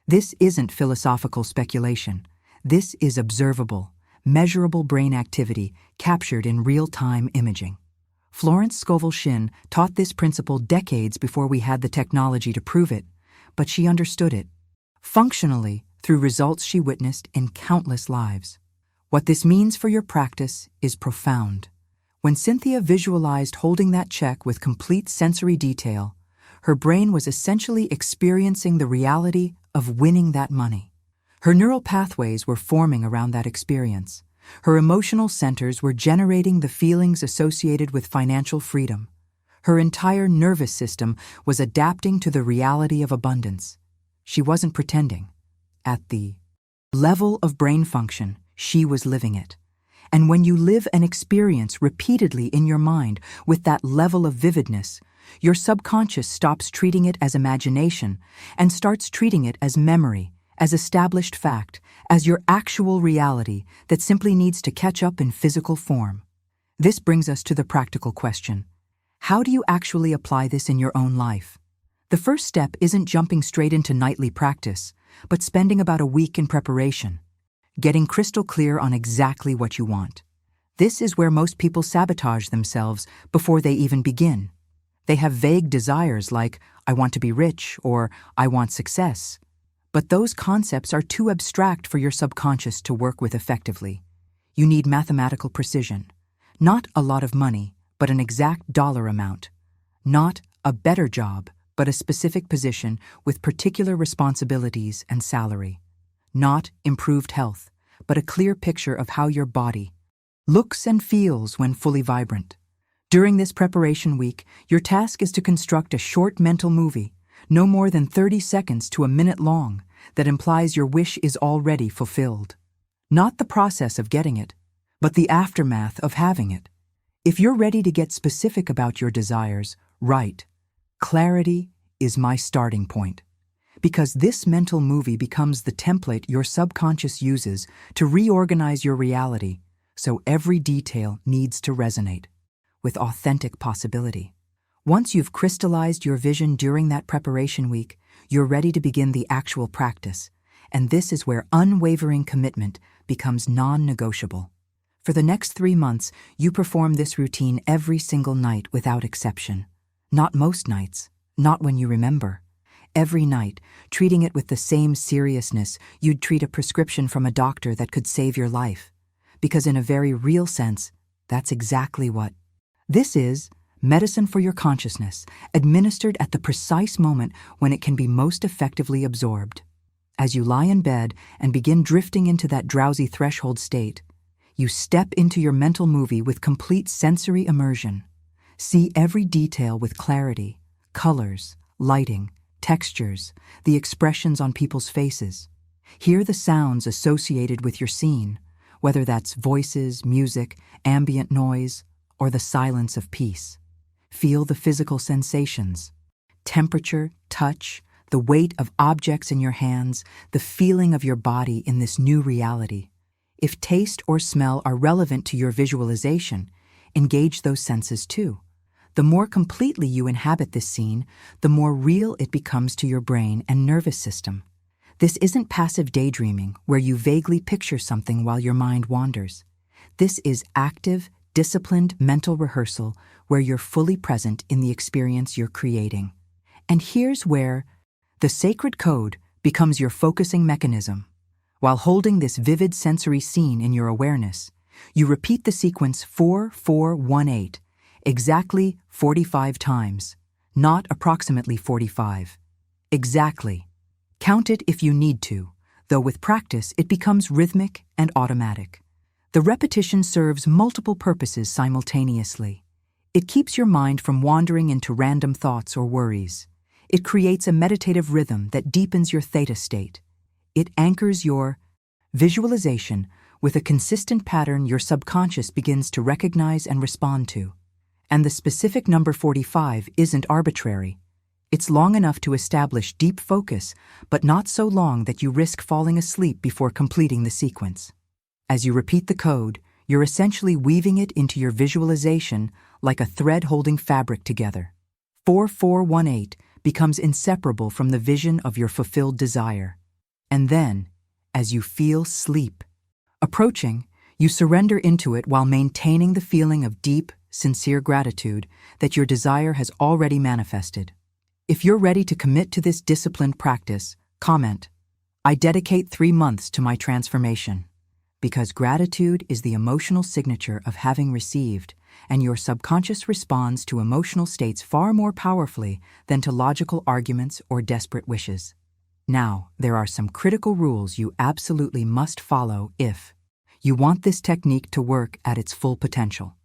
This isn't philosophical speculation. This is observable, measurable brain activity captured in real-time imaging. Florence Scovel Shinn taught this principle decades before we had the technology to prove it, but she understood it, functionally, through results she witnessed in countless lives. What this means for your practice is profound. When Cynthia visualized holding that check with complete sensory detail, her brain was essentially experiencing the reality of winning that money. Her neural pathways were forming around that experience. Her emotional centers were generating the feelings associated with financial freedom. Her entire nervous system was adapting to the reality of abundance. She wasn't pretending. At the level of brain function, she was living it. And when you live an experience repeatedly in your mind with that level of vividness, your subconscious stops treating it as imagination and starts treating it as memory, as established fact, as your actual reality that simply needs to catch up in physical form. This brings us to the practical question. How do you actually apply this in your own life? The first step isn't jumping straight into nightly practice, but spending about a week in preparation, getting crystal clear on exactly what you want. This is where most people sabotage themselves before they even begin. They have vague desires like, "I want to be rich," or "I want success." But those concepts are too abstract for your subconscious to work with effectively. You need mathematical precision. Not a lot of money, but an exact dollar amount. Not a better job, but a specific position with particular responsibilities and salary. Not improved health, but a clear picture of how your body looks and feels when fully vibrant. During this preparation week, your task is to construct a short mental movie, no more than 30 seconds to a minute long, that implies your wish is already fulfilled. Not the process of getting it, but the aftermath of having it. If you're ready to get specific about your desires, write, "Clarity is my starting point." Because this mental movie becomes the template your subconscious uses to reorganize your reality, so every detail needs to resonate with authentic possibility. Once you've crystallized your vision during that preparation week, you're ready to begin the actual practice, and this is where unwavering commitment becomes non-negotiable. For the next 3 months, you perform this routine every single night without exception. Not most nights, not when you remember. Every night, treating it with the same seriousness you'd treat a prescription from a doctor that could save your life. Because in a very real sense, that's exactly what this is: medicine for your consciousness, administered at the precise moment when it can be most effectively absorbed. As you lie in bed and begin drifting into that drowsy threshold state, you step into your mental movie with complete sensory immersion. See every detail with clarity, colors, lighting, textures, the expressions on people's faces. Hear the sounds associated with your scene, whether that's voices, music, ambient noise, or the silence of peace. Feel the physical sensations: temperature, touch, the weight of objects in your hands, the feeling of your body in this new reality. If taste or smell are relevant to your visualization, engage those senses too. The more completely you inhabit this scene, the more real it becomes to your brain and nervous system. This isn't passive daydreaming, where you vaguely picture something while your mind wanders. This is active, disciplined mental rehearsal where you're fully present in the experience you're creating. And here's where the sacred code becomes your focusing mechanism. While holding this vivid sensory scene in your awareness, you repeat the sequence 4-4-1-8, exactly 45 times, not approximately 45. Exactly. Count it if you need to, though with practice it becomes rhythmic and automatic. The repetition serves multiple purposes simultaneously. It keeps your mind from wandering into random thoughts or worries. It creates a meditative rhythm that deepens your theta state. It anchors your visualization with a consistent pattern your subconscious begins to recognize and respond to. And the specific number 45 isn't arbitrary. It's long enough to establish deep focus, but not so long that you risk falling asleep before completing the sequence. As you repeat the code, you're essentially weaving it into your visualization like a thread holding fabric together. 4-4-1-8 becomes inseparable from the vision of your fulfilled desire. And then, as you feel sleep approaching, you surrender into it while maintaining the feeling of deep, sincere gratitude that your desire has already manifested. If you're ready to commit to this disciplined practice, comment, "I dedicate 3 months to my transformation." Because gratitude is the emotional signature of having received, and your subconscious responds to emotional states far more powerfully than to logical arguments or desperate wishes. Now, there are some critical rules you absolutely must follow if you want this technique to work at its full potential.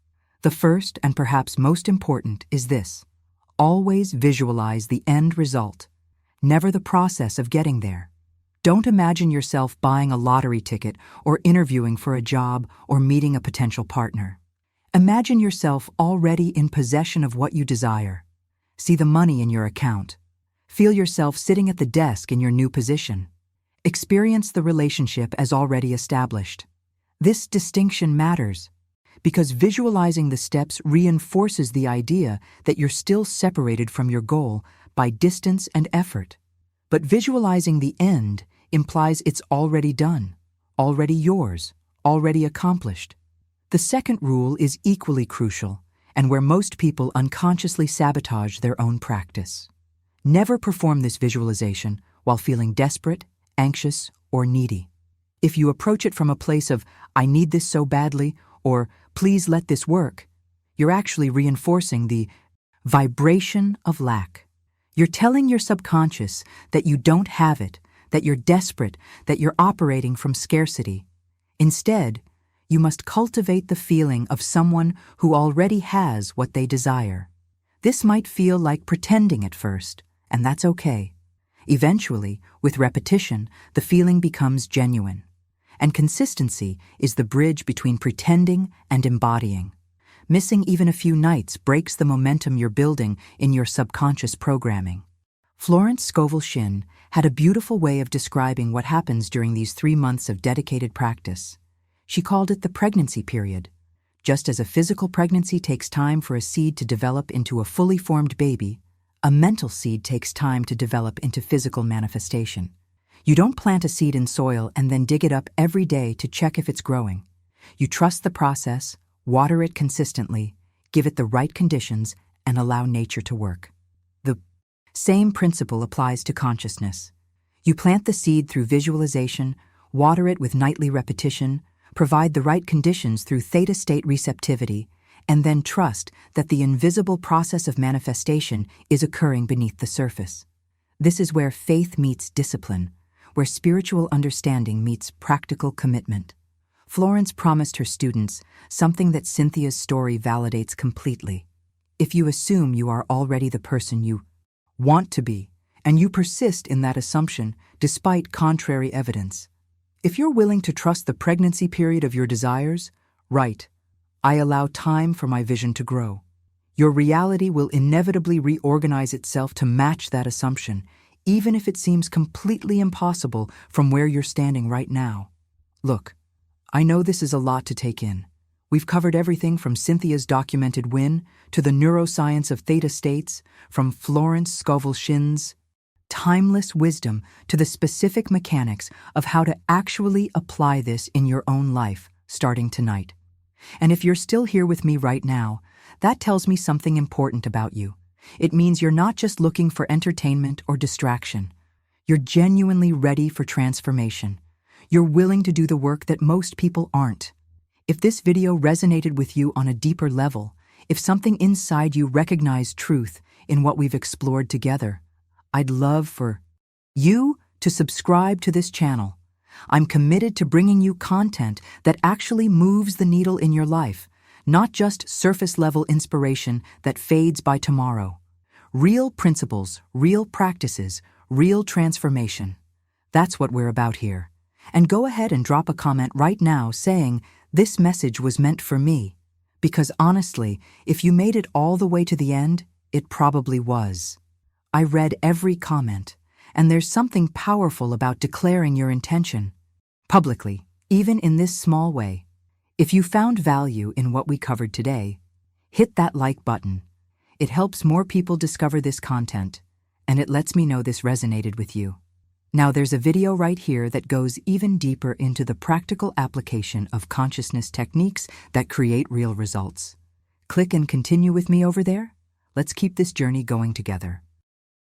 The first and perhaps most important is this: always visualize the end result, never the process of getting there. Don't imagine yourself buying a lottery ticket or interviewing for a job or meeting a potential partner. Imagine yourself already in possession of what you desire. See the money in your account. Feel yourself sitting at the desk in your new position. Experience the relationship as already established. This distinction matters because visualizing the steps reinforces the idea that you're still separated from your goal by distance and effort. But visualizing the end implies it's already done, already yours, already accomplished. The second rule is equally crucial, and where most people unconsciously sabotage their own practice. Never perform this visualization while feeling desperate, anxious, or needy. If you approach it from a place of, I need this so badly, or please let this work, you're actually reinforcing the vibration of lack. You're telling your subconscious that you don't have it, that you're desperate, that you're operating from scarcity. Instead, you must cultivate the feeling of someone who already has what they desire. This might feel like pretending at first, and that's okay. Eventually, with repetition, the feeling becomes genuine. And consistency is the bridge between pretending and embodying. Missing even a few nights breaks the momentum you're building in your subconscious programming. Florence Scovel Shinn had a beautiful way of describing what happens during these 3 months of dedicated practice. She called it the pregnancy period. Just as a physical pregnancy takes time for a seed to develop into a fully formed baby, a mental seed takes time to develop into physical manifestation. You don't plant a seed in soil and then dig it up every day to check if it's growing. You trust the process, water it consistently, give it the right conditions, and allow nature to work. The same principle applies to consciousness. You plant the seed through visualization, water it with nightly repetition, provide the right conditions through theta state receptivity, and then trust that the invisible process of manifestation is occurring beneath the surface. This is where faith meets discipline, where spiritual understanding meets practical commitment. Florence promised her students something that Cynthia's story validates completely. If you assume you are already the person you want to be, and you persist in that assumption despite contrary evidence, if you're willing to trust the pregnancy period of your desires, right, I allow time for my vision to grow. Your reality will inevitably reorganize itself to match that assumption, even if it seems completely impossible from where you're standing right now. Look, I know this is a lot to take in. We've covered everything from Cynthia's documented win to the neuroscience of theta states, from Florence Scovel Shinn's timeless wisdom to the specific mechanics of how to actually apply this in your own life, starting tonight. And if you're still here with me right now, that tells me something important about you. It means you're not just looking for entertainment or distraction. You're genuinely ready for transformation. You're willing to do the work that most people aren't. If this video resonated with you on a deeper level, if something inside you recognized truth in what we've explored together, I'd love for you to subscribe to this channel. I'm committed to bringing you content that actually moves the needle in your life, not just surface-level inspiration that fades by tomorrow. Real principles, real practices, real transformation. That's what we're about here. And go ahead and drop a comment right now saying, this message was meant for me. Because honestly, if you made it all the way to the end, it probably was. I read every comment, and there's something powerful about declaring your intention publicly, even in this small way. If you found value in what we covered today, hit that like button. It helps more people discover this content, and it lets me know this resonated with you. Now there's a video right here that goes even deeper into the practical application of consciousness techniques that create real results. Click and continue with me over there. Let's keep this journey going together.